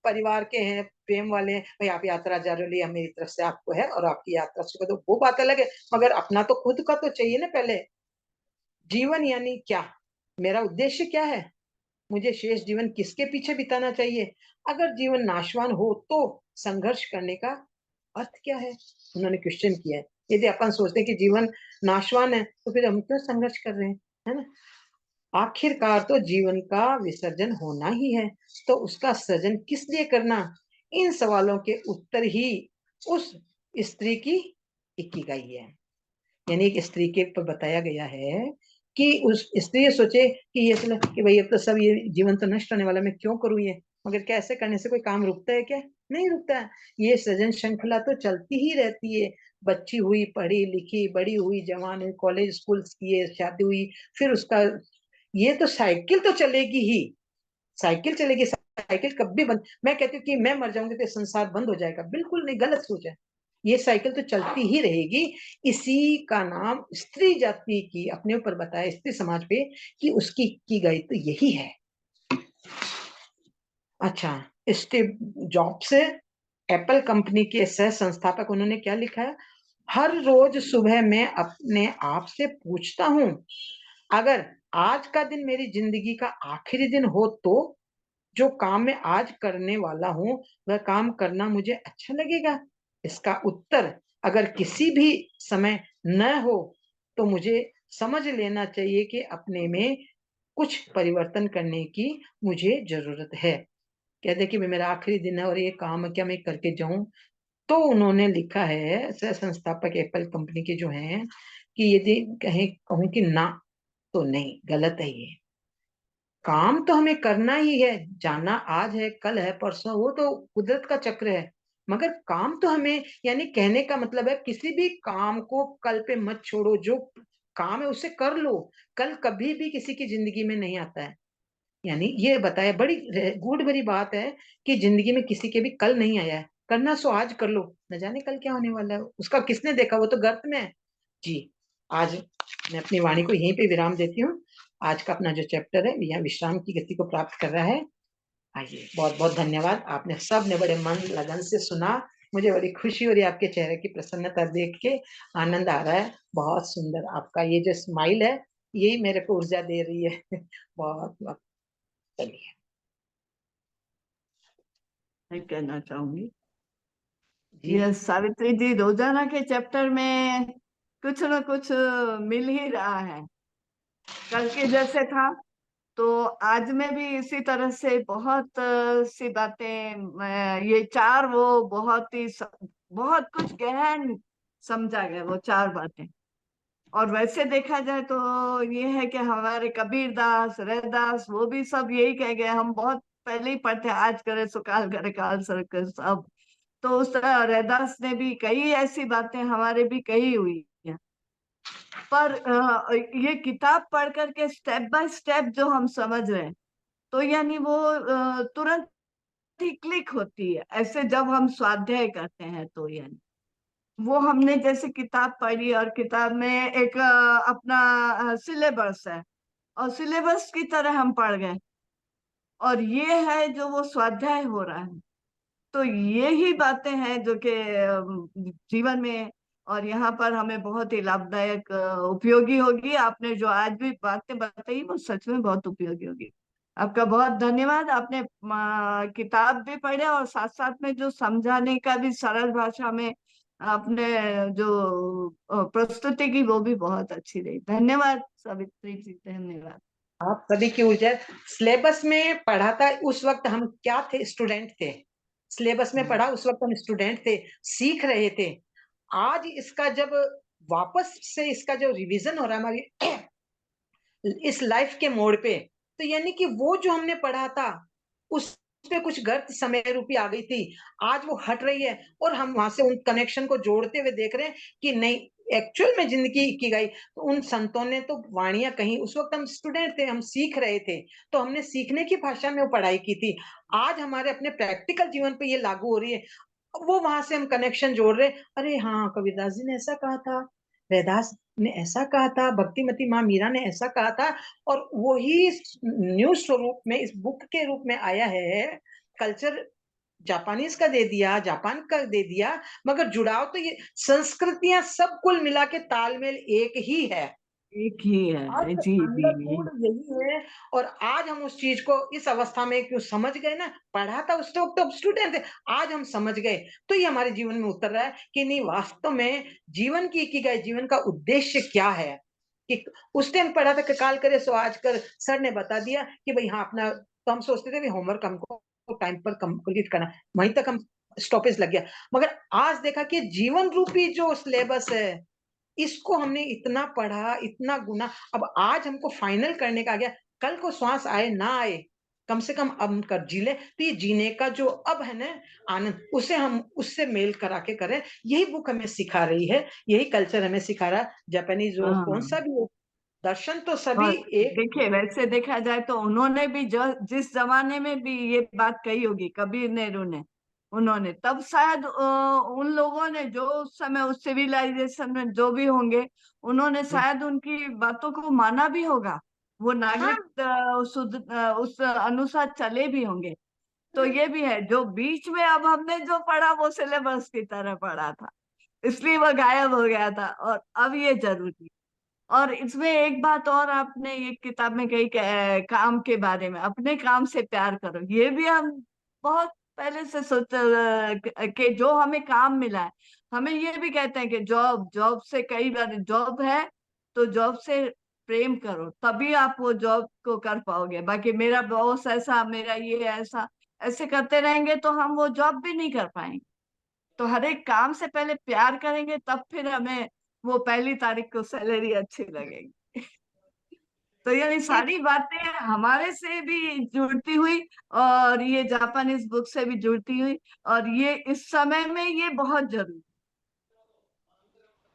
परिवार के हैं, प्रेम वाले हैं, भाई आप यात्रा जा रहे हो, लिए मेरी तरफ से आपको है, और आपकी यात्रा सुखद हो, वो बात अलग है, मगर अपना तो खुद का तो चाहिए ना पहले। जीवन यानी क्या? मेरा उद्देश्य क्या है? मुझे शेष जीवन किसके पीछे बिताना चाहिए? अगर जीवन नाशवान हो तो संघर्ष करने का अर्थ क्या है? उन्होंने क्वेश्चन किया है। यदि अपन सोचते हैं कि जीवन नाशवान है तो फिर हम क्यों संघर्ष कर रहे हैं, है ना। आखिरकार तो जीवन का विसर्जन होना ही है, तो उसका सृजन किस लिए करना? इन सवालों के उत्तर ही उस स्त्री की इकिगाई है। यानी एक स्त्री के ऊपर बताया गया है कि उस स्त्री ये सोचे कि ये सुना कि भाई अब तो सब, ये जीवन तो नष्ट होने वाला, मैं क्यों करूं ये? मगर क्या ऐसे करने से कोई काम रुकता है क्या? नहीं रुकता है। ये सृजन श्रृंखला तो चलती ही रहती है। बच्ची हुई, पढ़ी लिखी, बड़ी हुई, जवान हुई, कॉलेज स्कूल किए, शादी हुई, फिर उसका, ये तो साइकिल तो चलेगी ही। साइकिल चलेगी, साइकिल कभी बंद, मैं कहती हूँ कि मैं मर जाऊंगी तो संसार बंद हो जाएगा, बिल्कुल नहीं, गलत सोच है। ये साइकिल तो चलती ही रहेगी। इसी का नाम स्त्री जाति की अपने ऊपर बताया, स्त्री समाज पे, कि उसकी की गई तो यही है। अच्छा, स्टीव जॉब्स, एप्पल कंपनी के सह संस्थापक, उन्होंने क्या लिखा है? हर रोज सुबह मैं अपने आप से पूछता हूँ, अगर आज का दिन मेरी जिंदगी का आखिरी दिन हो तो जो काम मैं आज करने वाला हूं वह काम करना मुझे अच्छा लगेगा? इसका उत्तर अगर किसी भी समय न हो तो मुझे समझ लेना चाहिए कि अपने में कुछ परिवर्तन करने की मुझे जरूरत है। कहते कि मेरा आखिरी दिन है और ये काम है, क्या मैं करके जाऊं? तो उन्होंने लिखा है, सह संस्थापक एप्पल कंपनी के जो हैं, कि यदि कहीं कहूं कि ना, तो नहीं, गलत है ये। काम तो हमें करना ही है, जाना आज है, कल है, परसों, वो तो कुदरत का चक्र है, मगर काम तो हमें, यानी कहने का मतलब है किसी भी काम को कल पे मत छोड़ो, जो काम है उसे कर लो। कल कभी भी किसी की जिंदगी में नहीं आता है। यानी ये बताया, बड़ी गूढ़ भरी बात है कि जिंदगी में किसी के भी कल नहीं आया है, करना सो आज कर लो, न जाने कल क्या होने वाला है, उसका किसने देखा, वो तो गर्त में है। जी, आज मैं अपनी वाणी को यहीं पे विराम देती हूँ। आज का अपना जो चैप्टर है यह विश्राम की गति को प्राप्त कर रहा है। आइए, बहुत बहुत धन्यवाद, आपने सब ने बड़े मन लगन से सुना। मुझे बड़ी खुशी हो रही है आपके चेहरे की प्रसन्नता देख के, आनंद आ रहा है। बहुत सुंदर आपका ये जो स्माइल है, यही मेरे को ऊर्जा दे रही है। बहुत बहुत। चलिए। मैं कहना चाहूंगी, जी ये सावित्री जी रोजाना के चैप्टर में कुछ न कुछ मिल ही रहा है। कल के जैसे था तो आज में भी इसी तरह से बहुत सी बातें, ये चार, वो बहुत ही बहुत कुछ गहन समझा गया वो चार बातें। और वैसे देखा जाए तो ये है कि हमारे कबीर दास, रैदास, वो भी सब यही कह गए, हम बहुत पहले ही पढ़ते, आज करे सो काल करे, काल सर करे सब। तो उस तरह रैदास ने भी कई ऐसी बातें हमारे भी कही हुई है। पर ये किताब पढ़ करके स्टेप बाय स्टेप जो हम समझ रहे हैं, तो यानी वो तुरंत ही क्लिक होती है। ऐसे जब हम स्वाध्याय करते हैं तो यानी वो हमने जैसे किताब पढ़ी और किताब में एक अपना सिलेबस है और सिलेबस की तरह हम पढ़ गए, और ये है जो वो स्वाध्याय हो रहा है। तो ये ही बातें हैं जो कि जीवन में और यहाँ पर हमें बहुत ही लाभदायक उपयोगी होगी। आपने जो आज भी बातें बताई वो सच में बहुत उपयोगी होगी। आपका बहुत धन्यवाद। आपने किताब भी पढ़े और साथ साथ में जो समझाने का भी सरल भाषा में आपने जो प्रस्तुति की वो भी बहुत अच्छी रही। धन्यवाद सावित्री जी, धन्यवाद। आप सभी की ऊर्जा। सिलेबस में पढ़ा था उस वक्त हम क्या थे, स्टूडेंट थे। सिलेबस में पढ़ा उस वक्त हम स्टूडेंट थे, सीख रहे थे। आज इसका जब वापस से इसका जो रिवीजन हो रहा है हमारी इस लाइफ के मोड़ पे, तो यानी कि वो जो हमने पढ़ा था उस पे कुछ गर्त समय रूपी आ गई थी, आज वो हट रही है और हम वहां से उन कनेक्शन को जोड़ते हुए देख रहे हैं कि नहीं, एक्चुअल में जिंदगी की गई। तो उन संतों ने तो वाणियां कही, उस वक्त हम स्टूडेंट थे, हम सीख रहे थे, तो हमने सीखने की भाषा में वो पढ़ाई की थी। आज हमारे अपने प्रैक्टिकल जीवन पे ये लागू हो रही है। वो वहां से हम कनेक्शन जोड़ रहे, अरे हाँ, कबीरदास जी ने ऐसा कहा था, रैदास ने ऐसा कहा था, भक्तिमती माँ मीरा ने ऐसा कहा था, और वही न्यू स्वरूप में इस बुक के रूप में आया है। कल्चर जापानीज का दे दिया, जापान का दे दिया, मगर जुड़ाव तो ये संस्कृतियां सब कुल मिला के तालमेल एक ही है। एक ही आज है, जी जी अंदर जी। कूट यही है। और आज हम उस चीज को इस अवस्था में क्यों समझ गए ना, पढ़ा था उस वक्त तो स्टूडेंट थे, आज हम समझ गए, तो ये हमारे जीवन में उतर रहा है कि नहीं, वास्तव में जीवन की इकिगाई, जीवन का उद्देश्य क्या है। कि उस टाइम पढ़ा था कि काल करे सो आज कर, सर ने बता दिया कि भाई हाँ अपना, तो हम सोचते थे होमवर्क हमको टाइम पर कंप्लीट करना, वहीं तक हम स्टॉपेज लग गया। मगर आज देखा कि जीवन रूपी जो सिलेबस है, इसको हमने इतना पढ़ा, इतना गुना, अब आज हमको फाइनल करने का आ गया। कल को श्वास आए ना आए, कम से कम अब कर जी ले, तो ये जीने का जो अब है ना आनंद, उसे हम उससे मेल करा के करें। यही बुक हमें सिखा रही है, यही कल्चर हमें सिखा रहा। जापानीज हो, कौन हाँ, सा भी हो, दर्शन तो सभी और एक। देखिए वैसे देखा जाए तो उन्होंने भी जो जिस जमाने में भी ये बात कही होगी, कबीर नेहरू ने, उन्होंने तब शायद उन लोगों ने जो उस समय उस सिविलाइजेशन में जो भी होंगे, उन्होंने शायद उनकी बातों को माना भी होगा। वो हाँ, नागरिक उस अनुसार चले भी होंगे। तो ये भी है, जो बीच में अब हमने जो पढ़ा वो सिलेबस की तरह पढ़ा था, इसलिए वो गायब हो गया था, और अब ये जरूरी। और इसमें एक बात और आपने ये किताब में कही काम के बारे में, अपने काम से प्यार करो। ये भी हम बहुत पहले से सोच कि जो हमें काम मिला है, हमें ये भी कहते हैं कि जॉब जॉब से, कई बार जॉब है तो जॉब से प्रेम करो, तभी आप वो जॉब को कर पाओगे। बाकी मेरा बॉस ऐसा, मेरा ये ऐसा, ऐसे करते रहेंगे तो हम वो जॉब भी नहीं कर पाएंगे। तो हर एक काम से पहले प्यार करेंगे, तब फिर हमें वो पहली तारीख को सैलरी अच्छी लगेगी। तो ये सारी बातें हमारे से भी जुड़ती हुई, और ये जापानीज बुक से भी जुड़ती हुई, और ये इस समय में ये बहुत जरूरी।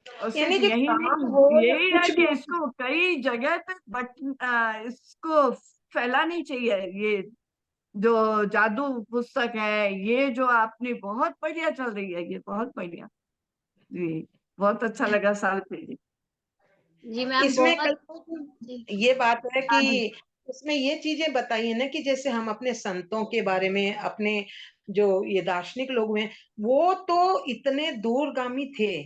और यानी सिर्फ कि यही काम नहीं, हो या यही है कुछ भी कि हो। इसको कई जगह पे इसको फैलानी चाहिए। ये जो जादू पुस्तक है, ये जो आपने बहुत बढ़िया चल रही है, ये बहुत बढ़िया। जी, बहुत अच्छा लगा सावित्री जी। जी मैम, इसमें बहुत। कल जी। ये बात है हाँ जी। कि उसमें ये चीजें बताई है ना कि जैसे हम अपने संतों के बारे में, अपने जो ये दार्शनिक लोग हैं, वो तो इतने दूरगामी थे,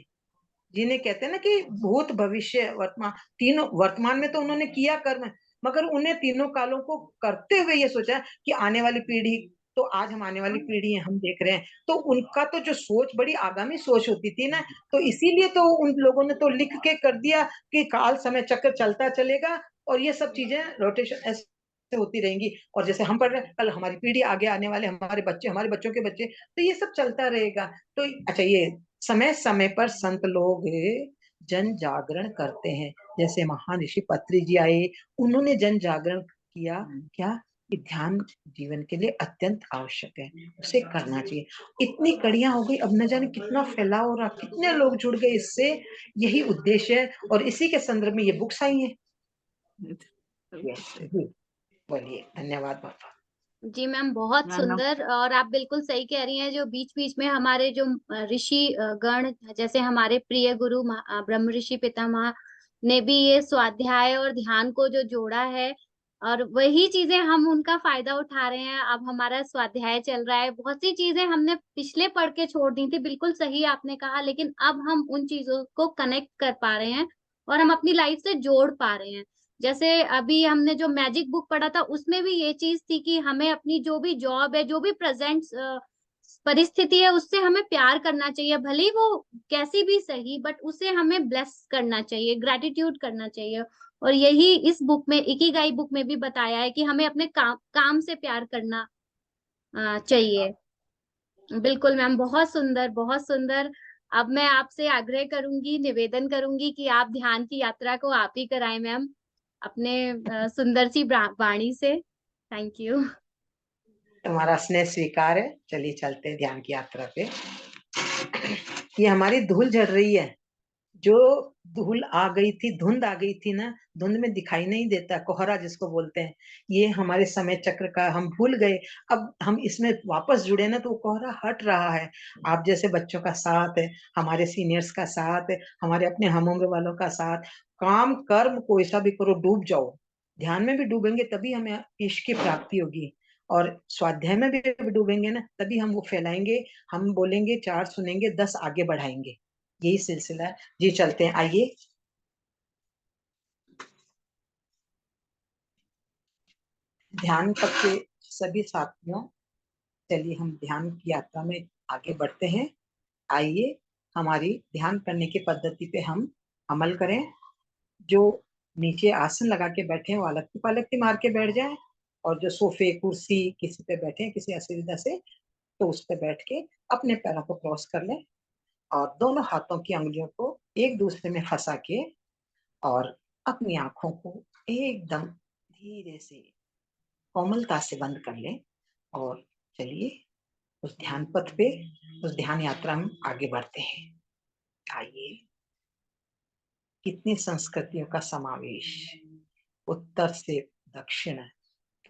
जिन्हें कहते हैं ना कि भूत भविष्य वर्तमान, तीनों, वर्तमान में तो उन्होंने किया कर्म, मगर उन्हें तीनों कालों को करते हुए ये सोचा कि आने वाली पीढ़ी, तो आज हम आने वाली पीढ़ी है, हम देख रहे हैं, तो उनका तो जो सोच बड़ी आगामी सोच होती थी ना, तो इसीलिए तो उन लोगों ने तो लिख के कर दिया कि काल समय चक्र चलता चलेगा और ये सब चीजें रोटेशन ऐसे होती रहेंगी, और जैसे हम पढ़ रहे हैं, कल हमारी पीढ़ी, आगे आने वाले हमारे बच्चे, हमारे बच्चों के बच्चे, तो ये सब चलता रहेगा। तो अच्छा, ये समय समय पर संत लोग जन जागरण करते हैं। जैसे महान ऋषि पत्री जी आए, उन्होंने जन जागरण किया। क्या कि ध्यान जीवन के लिए अत्यंत आवश्यक है, उसे करना चाहिए। इतनी कड़ियाँ हो गई, अब न जाने कितना फैलाव हो रहा, कितने लोग जुड़ गए इससे, यही उद्देश्य है और इसी के संदर्भ में ये बुक्स आई हैं। बिल्कुल सही। जी, बोलिए, धन्यवाद बहुत-बहुत। जी मैम, बहुत धन्यवाद। सुंदर। और आप बिल्कुल सही कह रही हैं, जो बीच-बीच में हमारे जो ऋषि गण, जैसे हमारे प्रिय गुरु ब्रह्म ऋषि पितामह ने भी ये स्वाध्याय और ध्यान को जो जोड़ा है, और वही चीज़ें हम उनका फ़ायदा उठा रहे हैं। अब हमारा स्वाध्याय चल रहा है, बहुत सी चीज़ें हमने पिछले पढ़ के छोड़ दी थी, बिल्कुल सही आपने कहा, लेकिन अब हम उन चीज़ों को कनेक्ट कर पा रहे हैं और हम अपनी लाइफ़ से जोड़ पा रहे हैं। जैसे अभी हमने जो मैजिक बुक पढ़ा था, उसमें भी ये चीज़ थी कि हमें अपनी जो भी जॉब है, जो भी प्रेज़ेंट परिस्थिति है, उससे हमें प्यार करना चाहिए। भले ही वो कैसी भी सही, बट उसे हमें ब्लेस करना चाहिए, ग्रैटिट्यूड करना चाहिए। और यही इस बुक में, इकिगाई बुक में भी बताया है कि हमें अपने काम काम से प्यार करना चाहिए। बिल्कुल मैम, बहुत सुंदर, बहुत सुंदर। अब मैं आपसे आग्रह करूँगी, निवेदन करूँगी कि आप ध्यान की यात्रा को आप ही कराएँ मैम, अपने सुंदर सी वाणी से। Thank you. तुम्हारा स्नेह स्वीकार है, चलिए चलते हैं ध्यान की यात्रा पे। ये हमारी धूल झड़ रही है, जो धूल आ गई थी, धुंध आ गई थी ना, धुंध में दिखाई नहीं देता, कोहरा जिसको बोलते हैं, ये हमारे समय चक्र का हम भूल गए। अब हम इसमें वापस जुड़े ना, तो वो कोहरा हट रहा है। आप जैसे बच्चों का साथ है, हमारे सीनियर्स का साथ है, हमारे अपने हम उम्र वालों का साथ, काम कर्म कोई सा भी करो, डूब जाओ। ध्यान में भी डूबेंगे तभी हमें ईश की प्राप्ति होगी, और स्वाध्याय में भी डूबेंगे ना, तभी हम वो फैलाएंगे। हम बोलेंगे, 4 सुनेंगे, 10 आगे बढ़ाएंगे। यही सिलसिला है। जी, चलते हैं, आइए। ध्यान पथ के सभी साथियों, चलिए हम ध्यान की यात्रा में आगे बढ़ते हैं। आइए, हमारी ध्यान करने की पद्धति पे हम अमल करें। जो नीचे आसन लगा के बैठे हैं, वो अलग पलक मार के बैठ जाएं, और जो सोफे कुर्सी किसी पे बैठे हैं किसी असुविधा से, तो उस पे बैठ के अपने पैरों को क्रॉस कर लें, और दोनों हाथों की अंगुलियों को एक दूसरे में फंसा के, और अपनी आंखों को एकदम धीरे से कोमलता से बंद कर लें। और चलिए उस ध्यान पथ पे, उस ध्यान यात्रा में आगे बढ़ते हैं। आइए, कितनी संस्कृतियों का समावेश, उत्तर से दक्षिण,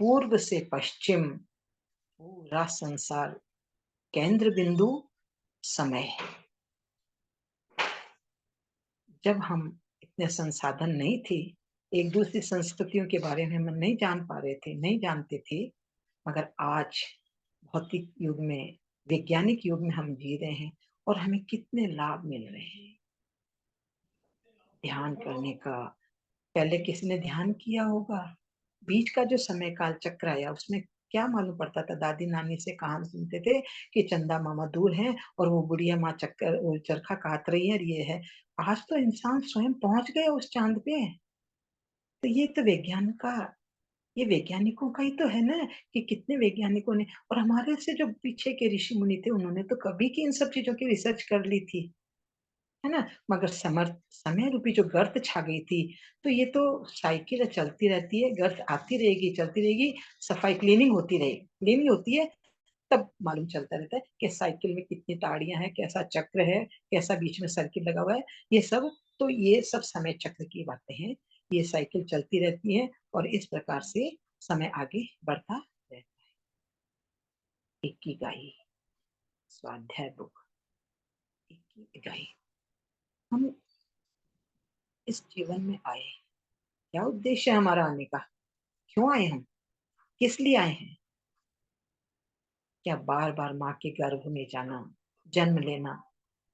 पूर्व से पश्चिम, पूरा संसार, केंद्र बिंदु समय। जब हम इतने संसाधन नहीं थे, एक दूसरी संस्कृतियों के बारे में हम नहीं जान पा रहे थे, नहीं जानते थे, मगर आज भौतिक युग में, वैज्ञानिक युग में हम जी रहे हैं, और हमें कितने लाभ मिल रहे हैं ध्यान करने का। पहले किसी ने ध्यान किया होगा? बीच का जो समय काल चक्र आया, उसमें क्या मालूम पड़ता था? दादी नानी से कहानी सुनते थे कि चंदा मामा दूर हैं और वो बुढ़िया माँ चक्कर चरखा काट रही है, और ये है। आज तो इंसान स्वयं पहुंच गए उस चांद पे। तो ये तो विज्ञान का, ये वैज्ञानिकों का ही तो है ना, कि कितने वैज्ञानिकों ने, और हमारे से जो पीछे के ऋषि मुनि थे, उन्होंने तो कभी की इन सब चीजों की रिसर्च कर ली थी, है ना? मगर समय रूपी जो गर्त छा गई थी, तो ये तो साइकिल चलती रहती है, गर्त आती रहेगी, चलती रहेगी, सफाई क्लीनिंग होती रहेगी, क्लीनिंग होती है, तब मालूम चलता रहता है कि साइकिल में कितनी ताड़ियां हैं, कैसा चक्र है, कैसा बीच में सर्किल लगा हुआ है, ये सब। तो ये सब समय चक्र की बातें हैं। ये साइकिल चलती रहती है, और इस प्रकार से समय आगे बढ़ता रहता है। इकिगाई, स्वाध्याय बुक, इकिगाई। हम इस जीवन में आए, क्या उद्देश्य है हमारा आने का? क्यों आए हम? किस लिए आए हैं? क्या बार बार माँ के गर्भ में जाना, जन्म लेना,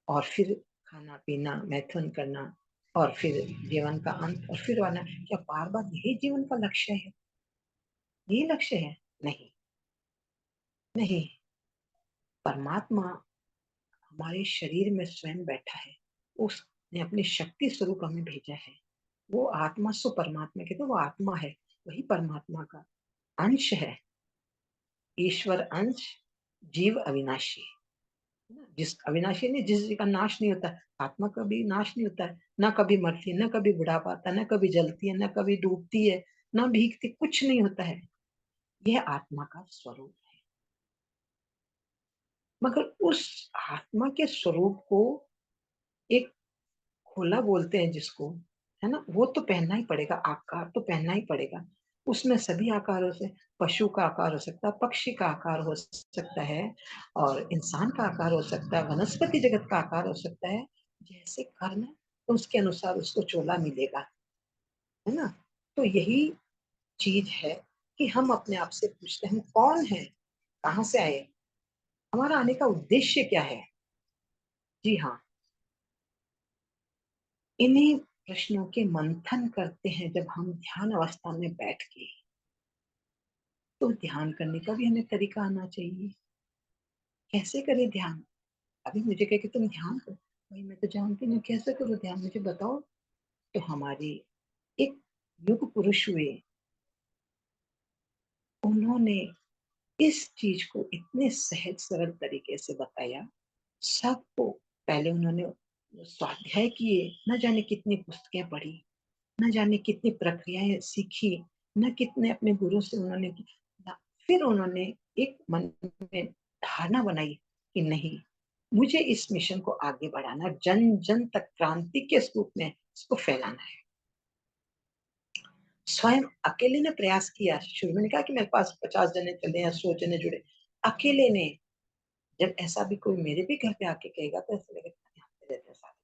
और फिर खाना पीना, मैथुन करना, और फिर जीवन का अंत, और फिर आना, क्या बार बार यही जीवन का लक्ष्य है? यही लक्ष्य है? नहीं, नहीं। परमात्मा हमारे शरीर में स्वयं बैठा है, उसने अपनी शक्ति स्वरूप हमें भेजा है। वो आत्मा, सो परमात्मा कहते, वो आत्मा है, वही परमात्मा का अंश है। ईश्वर अंश, जीव अविनाशी। जिस अविनाशी नहीं, जिस का नाश नहीं होता, आत्मा का भी नाश नहीं होता है, ना कभी मरती है, ना कभी बुढ़ापा आता है, ना कभी जलती है, ना कभी डूबती है, ना भीगती, कुछ नहीं होता है। यह आत्मा का स्वरूप है। मगर उस आत्मा के स्वरूप को एक खोला बोलते हैं जिसको, है ना? वो तो पहनना ही पड़ेगा, आकार तो पहनना ही पड़ेगा। उसमें सभी आकारों से, पशु का आकार हो सकता है, पक्षी का आकार हो सकता है और इंसान का आकार हो सकता है, वनस्पति जगत का आकार हो सकता है। जैसे कर्म तो उसके अनुसार उसको चोला मिलेगा, है ना? तो यही चीज है कि हम अपने आप से पूछते हैं, हम कौन हैं? कहाँ से आए? हमारा आने का उद्देश्य क्या है? जी हाँ, इन्हीं प्रश्नों के मंथन करते हैं जब हम ध्यान अवस्था में बैठ के। तो ध्यान करने का भी हमें तरीका आना चाहिए। कैसे करें ध्यान? अभी मुझे कहे कि तुम ध्यान करो, भाई मैं तो जानती नहीं कैसे करूँ ध्यान, मुझे बताओ। तो हमारे एक युग पुरुष हुए, उन्होंने इस चीज को इतने सहज सरल तरीके से बताया सबको। पहले उन्होंने स्वाध्याय किए, न जाने कितनी पुस्तकें पढ़ी, न जाने कितनी प्रक्रियाएं सीखी, न कितने अपने गुरु से उन्होंने फिर उन्होंने एक मन में धारणा बनाई कि नहीं, मुझे इस मिशन को आगे बढ़ाना, जन जन तक क्रांति के रूप में इसको फैलाना है। स्वयं अकेले ने प्रयास किया। शुरू में कहा कि मेरे पास 50 जने चले या 100 जने जुड़े। अकेले ने, जब ऐसा भी कोई मेरे भी घर पे आके कहेगा तो ऐसा लगेगा रहते हैं सारे।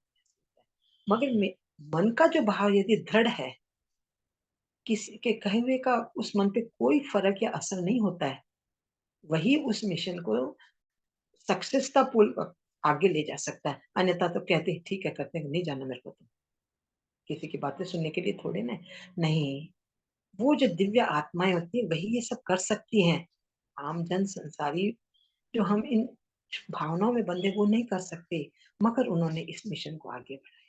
मगर मन का जो भाव यदि दृढ़ है, किसी के कहे हुए का उस मन पे कोई फर्क या असर नहीं होता है, वही उस मिशन को सक्सेसता पूर्वक आगे ले जा सकता है। अन्यथा तो कहते हैं ठीक है, करते हैं, नहीं जाना मेरे को तो, किसी की बातें सुनने के लिए थोड़े ना। नहीं, वो जो दिव्य आत्माएं होती है वही ये सब कर सकती हैं। आम जन संसारी जो हम इन भावनाओं में बंधे वो नहीं कर सकते। मगर उन्होंने इस मिशन को आगे बढ़ाया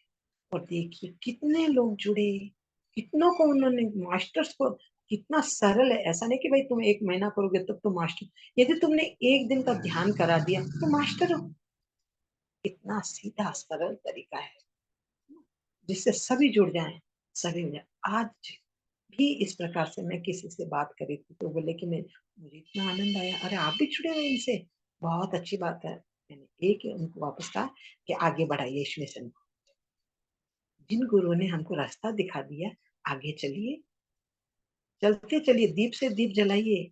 और देखिए कितने लोग जुड़े, कितनों को उन्होंने मास्टर्स को। कितना सरल है, ऐसा नहीं कि भाई तुम 1 महीना करोगे तब तो मास्टर। यदि तुमने 1 दिन का ध्यान करा दिया तो मास्टर हो। कितना सीधा सरल तरीका है जिससे सभी जुड़ जाएं, सभी हो जाए। आज भी इस प्रकार से मैं किसी से बात करी थी तो बोले कि मैं, मुझे इतना आनंद आया, अरे आप भी जुड़े हुए इनसे, बहुत अच्छी बात है। मैंने एक उनको वापस कहा कि आगे बढ़ाइए इस मिशन को। जिन गुरुओं ने हमको रास्ता दिखा दिया, आगे चलिए, चलते चलिए, दीप से दीप जलाइए,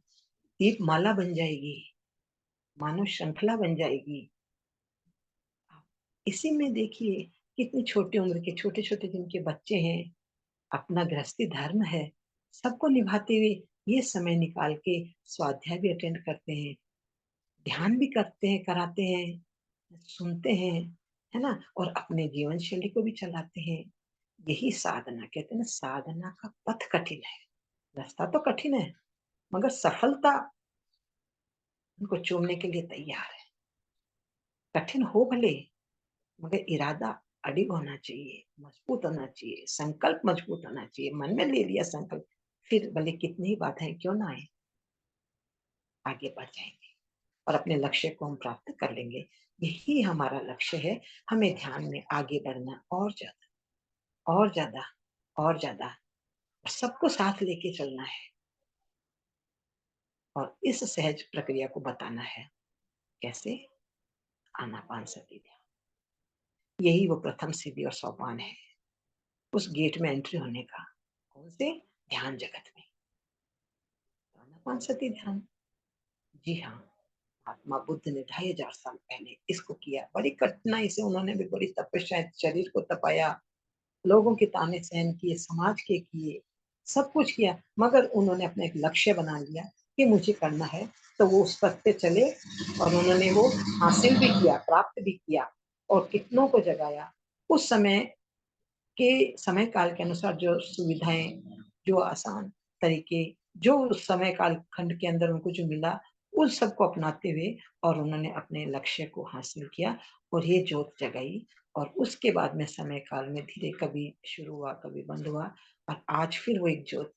दीप माला बन जाएगी, मानव श्रृंखला बन जाएगी। इसी में देखिए कितनी छोटी उम्र के छोटे छोटे जिनके बच्चे हैं, अपना गृहस्थी धर्म है, सबको निभाते हुए ये समय निकाल के स्वाध्याय भी अटेंड करते हैं, ध्यान भी करते हैं, कराते हैं, सुनते हैं, है ना? और अपने जीवन शैली को भी चलाते हैं। यही साधना, कहते हैं ना, साधना का पथ कठिन है, रास्ता तो कठिन है, मगर सफलता उनको चूमने के लिए तैयार है। कठिन हो भले, मगर इरादा अडिग होना चाहिए, मजबूत होना चाहिए, संकल्प मजबूत होना चाहिए। मन में ले लिया संकल्प, फिर भले कितनी ही बाधाएं क्यों ना आए, आगे बढ़ जाएंगे और अपने लक्ष्य को हम प्राप्त कर लेंगे। यही हमारा लक्ष्य है, हमें ध्यान में आगे बढ़ना और ज्यादा और ज्यादा और ज्यादा, और सबको साथ लेके चलना है और इस सहज प्रक्रिया को बताना है। कैसे? आनापान सती ध्यान, यही वो प्रथम सीढ़ी और सोपान है उस गेट में एंट्री होने का। कौन से? ध्यान जगत में। आनापान सती ध्यान, जी हाँ, महात्मा बुद्ध ने 2500 साल पहले इसको किया। बड़ी कठिनाई से उन्होंने भी बड़ी तपस्या, शरीर को तपाया, लोगों के ताने सहन किए, समाज के किए, सब कुछ किया, मगर उन्होंने अपना एक लक्ष्य बना लिया कि मुझे करना है। तो वो उस पथ पे चले और उन्होंने वो हासिल भी किया, प्राप्त भी किया और कितनों को जगाया। उस समय के समय काल के अनुसार जो सुविधाएं, जो आसान तरीके, जो उस समय काल खंड के अंदर उनको जो मिला, उन सबको अपनाते हुए और उन्होंने अपने लक्ष्य को हासिल किया और ये ज्योत जगाई। और उसके बाद में समय काल में धीरे कभी शुरू हुआ, कभी बंद हुआ और आज फिर वो एक ज्योत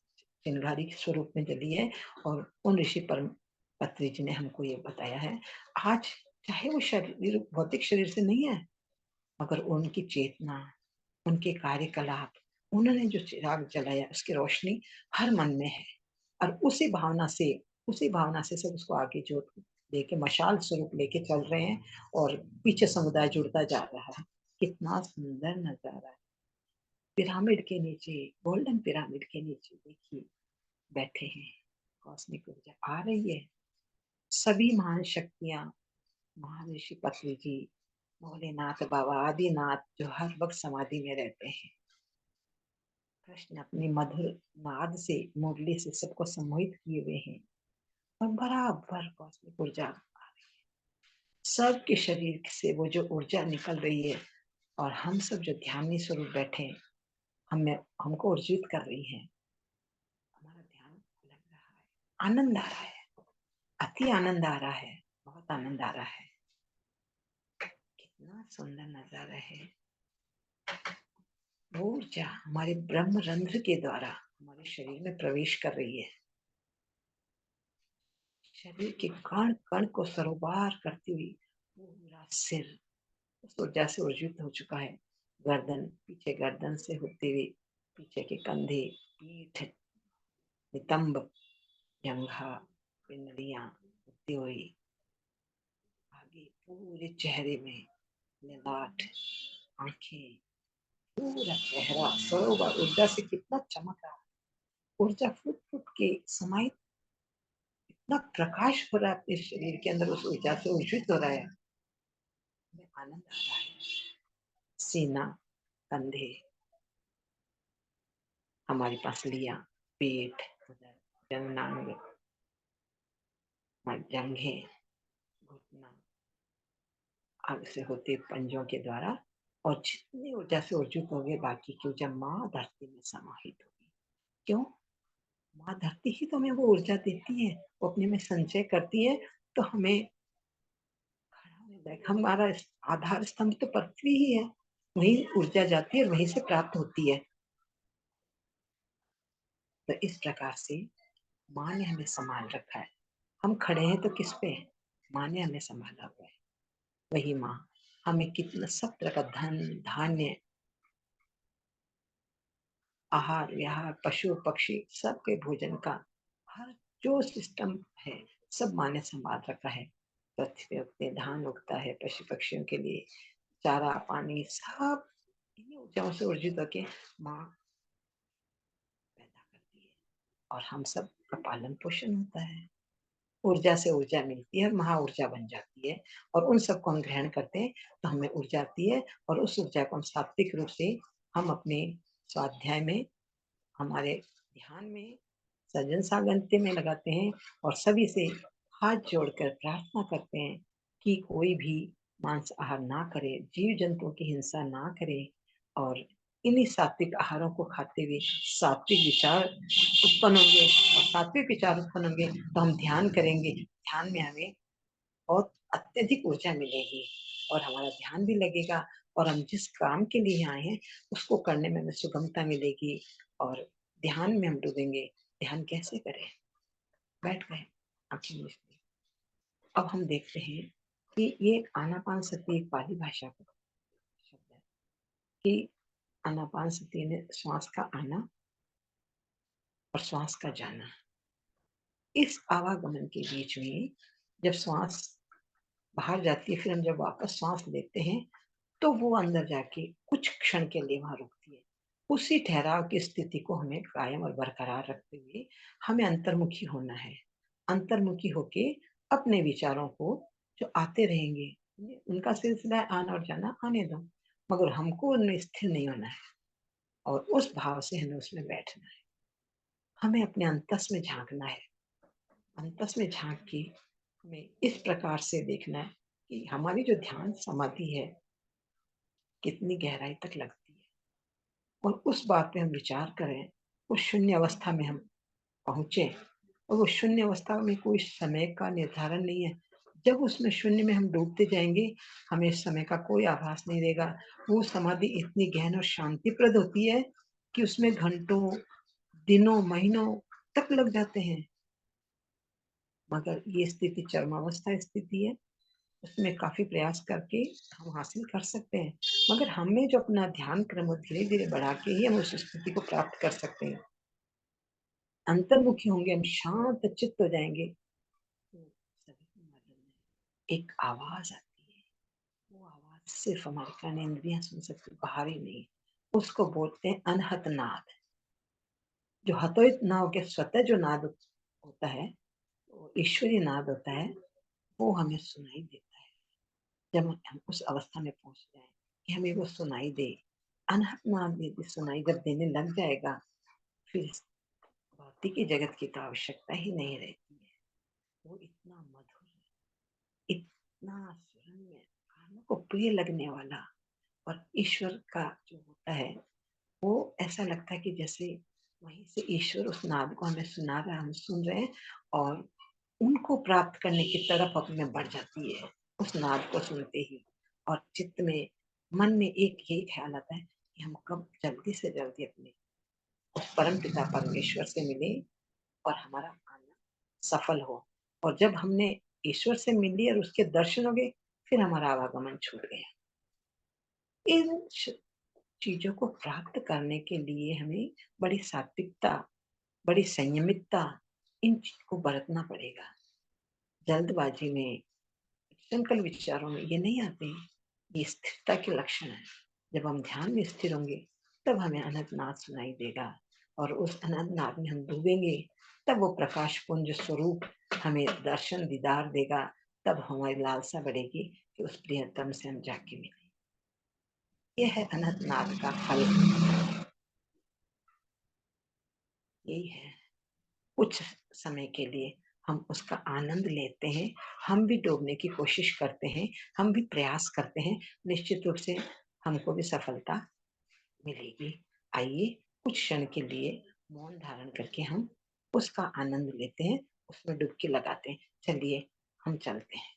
चिंगारी के स्वरूप में जली है। और उन ऋषि परम पत्री जी ने हमको ये बताया है। आज चाहे वो शरीर भौतिक शरीर से नहीं है, मगर उनकी चेतना, उनके कार्यकलाप, उन्होंने जो चिराग जलाया उसकी रोशनी हर मन में है। और उसी भावना से उसी भावना से सब उसको आगे जोड़ लेके मशाल स्वरूप लेके चल रहे हैं और पीछे समुदाय जुड़ता जा रहा है। कितना सुंदर नजारा है। पिरामिड के नीचे, गोल्डन पिरामिड के नीचे देखिए बैठे हैं, कॉस्मिक ऊर्जा आ रही है। सभी महान शक्तियां, महान ऋषि पत्नी जी, भोलेनाथ बाबा, आदिनाथ जो हर वक्त समाधि में रहते हैं। कृष्ण अपनी मधुर नाद से, मुरली से सबको सम्मोहित किए हुए हैं और बराबर कॉस्मिक ऊर्जा आ रही है। सबके शरीर से वो जो ऊर्जा निकल रही है और हम सब जो ध्यानी स्वरूप बैठे हैं, हमें हमको ऊर्जित कर रही है। हमारा ध्यान लग रहा है, आनंद आ रहा है, अति आनंद आ रहा है, बहुत आनंद आ रहा है। कितना सुंदर नजारा है। वो ऊर्जा हमारे ब्रह्म रंध्र के द्वारा हमारे शरीर में प्रवेश कर रही है। शरीर के कण कण को सरोबार करती हुई पूरा सिर उस ऊर्जा से ऊर्जित हो चुका है। गर्दन, पीछे गर्दन से होते हुए पीछे के कंधे, पीठ, नितंब, जंघा, पिंडलियां होती हुई आगे पूरे चेहरे में, ललाट, आंखें, पूरा चेहरा सरोवर ऊर्जा से कितना चमक रहा है। ऊर्जा फुट फुट के समाई, इतना प्रकाश हो रहा है अपने शरीर के अंदर, उस ऊर्जा से ऊर्जित हो रहा है। आनंद आ रहा है। सीना, कंधे, हमारी पसलियां, पेट, जननांग, जंघें, घुटना, आगे से होते पंजों के द्वारा, और जितनी ऊर्जा से ऊर्जित हो गए बाकी की ऊर्जा माँ धरती में समाहित होगी। क्यों? माँ धरती ही तो हमें वो ऊर्जा देती है, वो अपने में संचय करती है, तो हमें हमारा आधार स्तंभ तो पृथ्वी ही है, वही ऊर्जा जाती है और वहीं से प्राप्त होती है। तो इस प्रकार से माँ ने हमें संभाल रखा है। हम खड़े हैं तो किस पे? माँ ने हमें संभाला हुआ है। वही माँ हमें कितना सब तरह का धन, धान्य, आहार विहार, पशु पक्षी सबके भोजन का हर जो सिस्टम है सब माँ ने संभाल रखा है। पृथ्वी उगते, धान उगता है, पशु पक्षियों के लिए चारा पानी सब इन्हीं ऊर्जाओं से ऊर्जित होके माँ पैदा करती है और हम सब का पालन पोषण होता है। ऊर्जा से ऊर्जा मिलती है, महा ऊर्जा बन जाती है और उन सबको हम ग्रहण करते हैं तो हमें ऊर्जा आती है और उस ऊर्जा को हम सात्विक रूप से हम अपने स्वाध्याय में, हमारे ध्यान में, सज्जन सामंत्य में लगाते हैं और सभी से हाथ जोड़कर प्रार्थना करते हैं कि कोई भी मांस आहार ना करे, जीव जंतुओं की हिंसा ना करे और इन्हीं सात्विक आहारों को खाते हुए सात्विक विचार उत्पन्न होंगे और सात्विक विचार उत्पन्न होंगे तो हम ध्यान करेंगे। ध्यान में हमें बहुत अत्यधिक ऊर्जा मिलेगी और हमारा ध्यान भी लगेगा और हम जिस काम के लिए आए हैं उसको करने में हमें सुगमता मिलेगी और ध्यान में हम डूबेंगे। ध्यान कैसे करें? बैठ गए, आंखें मीच ली। अब हम देखते हैं कि ये आनापान सती एक पाली भाषा का शब्द है कि आनापान सती ने श्वास का आना और श्वास का जाना। इस आवागमन के बीच में जब श्वास बाहर जाती है, फिर हम जब वापस श्वास लेते हैं तो वो अंदर जाके कुछ क्षण के लिए वहां रुकती है। उसी ठहराव की स्थिति को हमें कायम और बरकरार रखते हुए हमें अंतर्मुखी होना है। अंतर्मुखी होके अपने विचारों को जो आते रहेंगे, उनका सिलसिला आना और जाना आने दो, मगर हमको उनमें स्थिर नहीं होना है और उस भाव से हमें उसमें बैठना है। हमें अपने अंतस में झांकना है। अंतस में झांक के हमें इस प्रकार से देखना है कि हमारी जो ध्यान समाधि है कितनी गहराई तक लगती है और उस बात पे हम विचार करें। उस शून्य अवस्था में हम पहुंचे और वो शून्य अवस्था में कोई समय का निर्धारण नहीं है। जब उसमें शून्य में हम डूबते जाएंगे हमें समय का कोई आभास नहीं रहेगा। वो समाधि इतनी गहन और शांतिप्रद होती है कि उसमें घंटों, दिनों, महीनों तक लग जाते हैं, मगर ये स्थिति चरमावस्था स्थिति है। उसमें काफी प्रयास करके हम हासिल कर सकते हैं, मगर हमें जो अपना ध्यान क्रम धीरे धीरे बढ़ा के ही हम उस स्थिति को प्राप्त कर सकते हैं। अंतर्मुखी होंगे, हम शांत चित्त हो जाएंगे, तो सभी को मालूम है एक आवाज आती है, वो आवाज सिर्फ हमारे कान इंद्रियां सुन सकती, बाहरी नहीं। उसको बोलते हैं अनहत नाद। जो हतोहित ना हो के स्वतः जो नाद होता है, वो ईश्वरीय नाद होता है, वो हमें सुनाई देता है। जब हम उस अवस्था में पहुंच जाए कि हमें वो सुनाई दे, अनहत नाद यदि सुनाई जब देने लग जाएगा, फिर भौतिक जगत की तो आवश्यकता ही नहीं रहती है। वो इतना मधुर, इतना सुरम्य, कानों को प्रिय लगने वाला, और ईश्वर का जो होता है, वो ऐसा लगता है कि जैसे वहीं से ईश्वर उस नाद को हमें सुना रहा है, हम सुन रहे हैं, और उनको प्राप्त करने की तरफ अपने बढ़ जाती है उस नाद को सुनते ही। और चित्त में, मन में एक यही ख्याल आता है कि हम कब जल्दी से जल्दी अपने उस परम पिता परमेश्वर से मिले और हमारा आना सफल हो। और जब हमने ईश्वर से मिली और उसके दर्शन हो गए, फिर हमारा आवागमन छूट गया। इन चीजों को प्राप्त करने के लिए हमें बड़ी सात्विकता, बड़ी संयमितता, इन चीज को बरतना पड़ेगा। जल्दबाजी में, संकल्प विचारों में ये नहीं आते हैं। ये स्थिरता के लक्षण है। जब हम ध्यान में स्थिर होंगे, तब हमें अनंत नाद सुनाई देगा, और उस अनंत नाद में हम डूबेंगे, तब वो प्रकाश पुंज स्वरूप हमें दर्शन दीदार देगा। तब हमारी लालसा बढ़ेगी कि उस प्रियतम से हम जाके मिले। यह है अनंत नाद का फल। यही है, कुछ समय के लिए हम उसका आनंद लेते हैं, हम भी डूबने की कोशिश करते हैं, हम भी प्रयास करते हैं, निश्चित रूप से हमको भी सफलता मिलेगी। आइए कुछ क्षण के लिए मौन धारण करके हम उसका आनंद लेते हैं, उसमें डुबकी लगाते हैं। चलिए हम चलते हैं।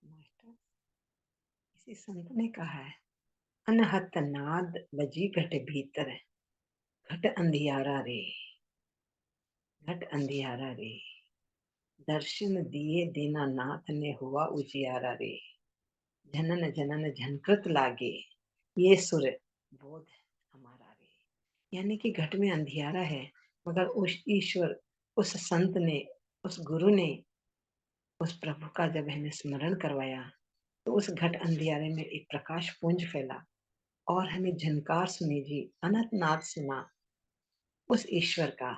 मास्टर, किसी संत ने कहा है, अनहत नाद बजी घट भीतर, घट अंधियारा रे, घट अंधियारा रे, दर्शन दिए दीनानाथ ने हुआ उजियारा रे, जनन जनन झनकृत लागे, ये सुर बोध हमारा रे। यानी कि घट में अंधियारा है, मगर उस ईश्वर, उस संत ने, उस गुरु ने, उस प्रभु का जब हमें स्मरण करवाया, तो उस घट अंधियारे में एक प्रकाश पुंज फैला, और हमें झनकार सुनी जी, अनंत नाद सुना उस ईश्वर का,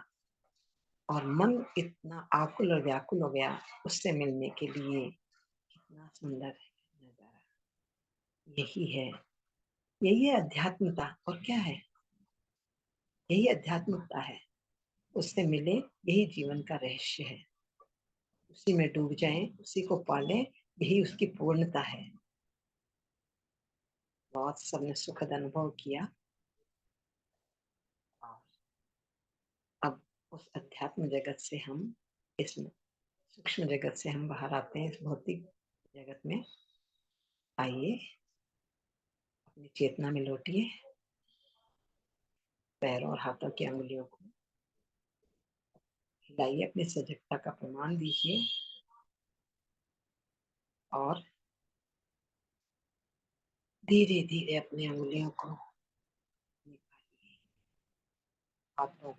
और मन इतना आकुल और व्याकुल हो गया उससे मिलने के लिए। कितना सुंदर है नजारा। यही है, यही है अध्यात्मता। और क्या है? यही अध्यात्मता है। उससे मिले, यही जीवन का रहस्य है। उसी में डूब जाएं, उसी को पालें, यही उसकी पूर्णता है। बहुत सबने सुखद अनुभव किया और अब उस अध्यात्म जगत से हम इस सूक्ष्म जगत से हम बाहर आते हैं, इस भौतिक जगत में। आइए अपनी चेतना में लौटिए, पैरों और हाथों की अंगुलियों को हिलाइए, अपनी सजगता का प्रमाण दीजिए और धीरे धीरे अपनी अंगुलियों को निकालिए, हाथों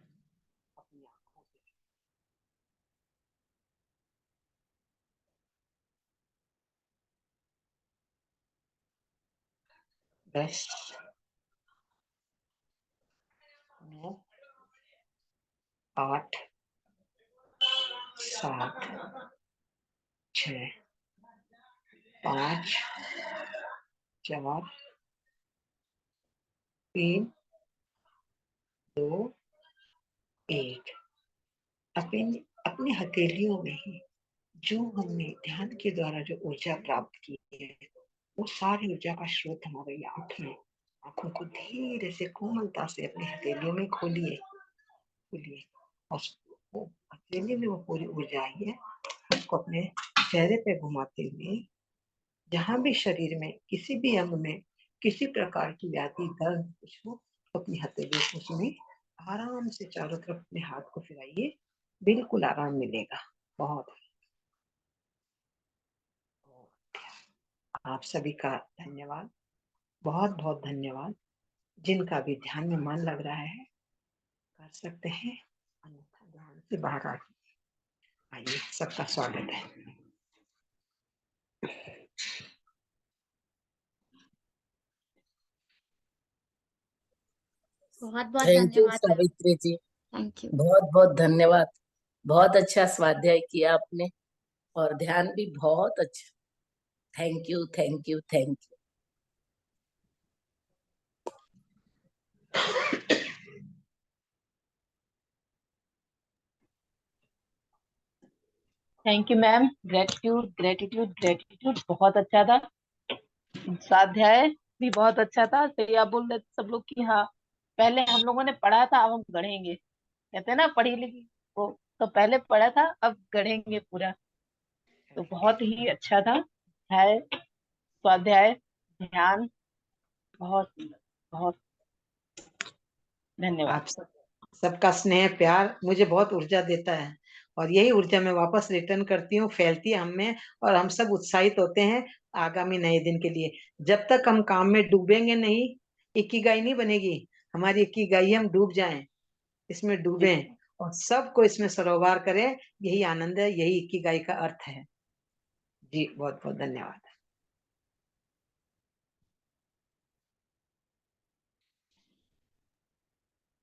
अपनी आंखों से। बस 9 8 7 6 5 4 3 2 1। अपनी अपनी हथेलियों में ही जो हमने ध्यान के द्वारा जो ऊर्जा प्राप्त की है, वो सारी ऊर्जा का स्रोत हमारी आंखों को धीरे से कोमलता से अपनी हथेलियों में खोलिए और वो हथेली में वो पूरी ऊर्जा आई है, उसको अपने चेहरे पे घुमाते हुए जहां भी शरीर में किसी भी अंग में किसी प्रकार की व्याधि, दर्द कुछ हो, तो अपनी हथेली को उसमें आराम से चारों तरफ अपने हाथ को फिराइए, बिल्कुल आराम मिलेगा। बहुत आप सभी का धन्यवाद, बहुत बहुत धन्यवाद। जिनका भी ध्यान में मन लग रहा है कर सकते हैं, अन्यथा ध्यान से बाहर आइए। सबका स्वागत है। बहुत बहुत थैंक यू धन्यवाद ma'am. Savitri ji, thank you. बहुत बहुत धन्यवाद। बहुत अच्छा स्वाध्याय किया आपने और ध्यान भी बहुत अच्छा। Thank you thank you thank you. Thank you ma'am. Gratitude gratitude gratitude. बहुत अच्छा था, स्वाध्याय भी बहुत अच्छा था। तो आप बोल रहे सब लोग कि हाँ पहले हम लोगों ने पढ़ा था, अब हम गढ़ेंगे। कहते हैं ना पढ़ी लिखी को, तो पहले पढ़ा था अब गढ़ेंगे पूरा। तो बहुत ही अच्छा था है स्वाध्याय, ध्यान। बहुत बहुत धन्यवाद। आप सबका स्नेह प्यार मुझे बहुत ऊर्जा देता है और यही ऊर्जा मैं वापस रिटर्न करती हूँ, फैलती है हम में और हम सब उत्साहित होते हैं आगामी नए दिन के लिए। जब तक हम काम में डूबेंगे नहीं, इकिगाई नहीं बनेगी। हमारी इकिगाई हम डूब जाएं, इसमें डूबे और सबको इसमें सरोवर करें, यही आनंद है, यही इकिगाई का अर्थ है। जी बहुत बहुत धन्यवाद।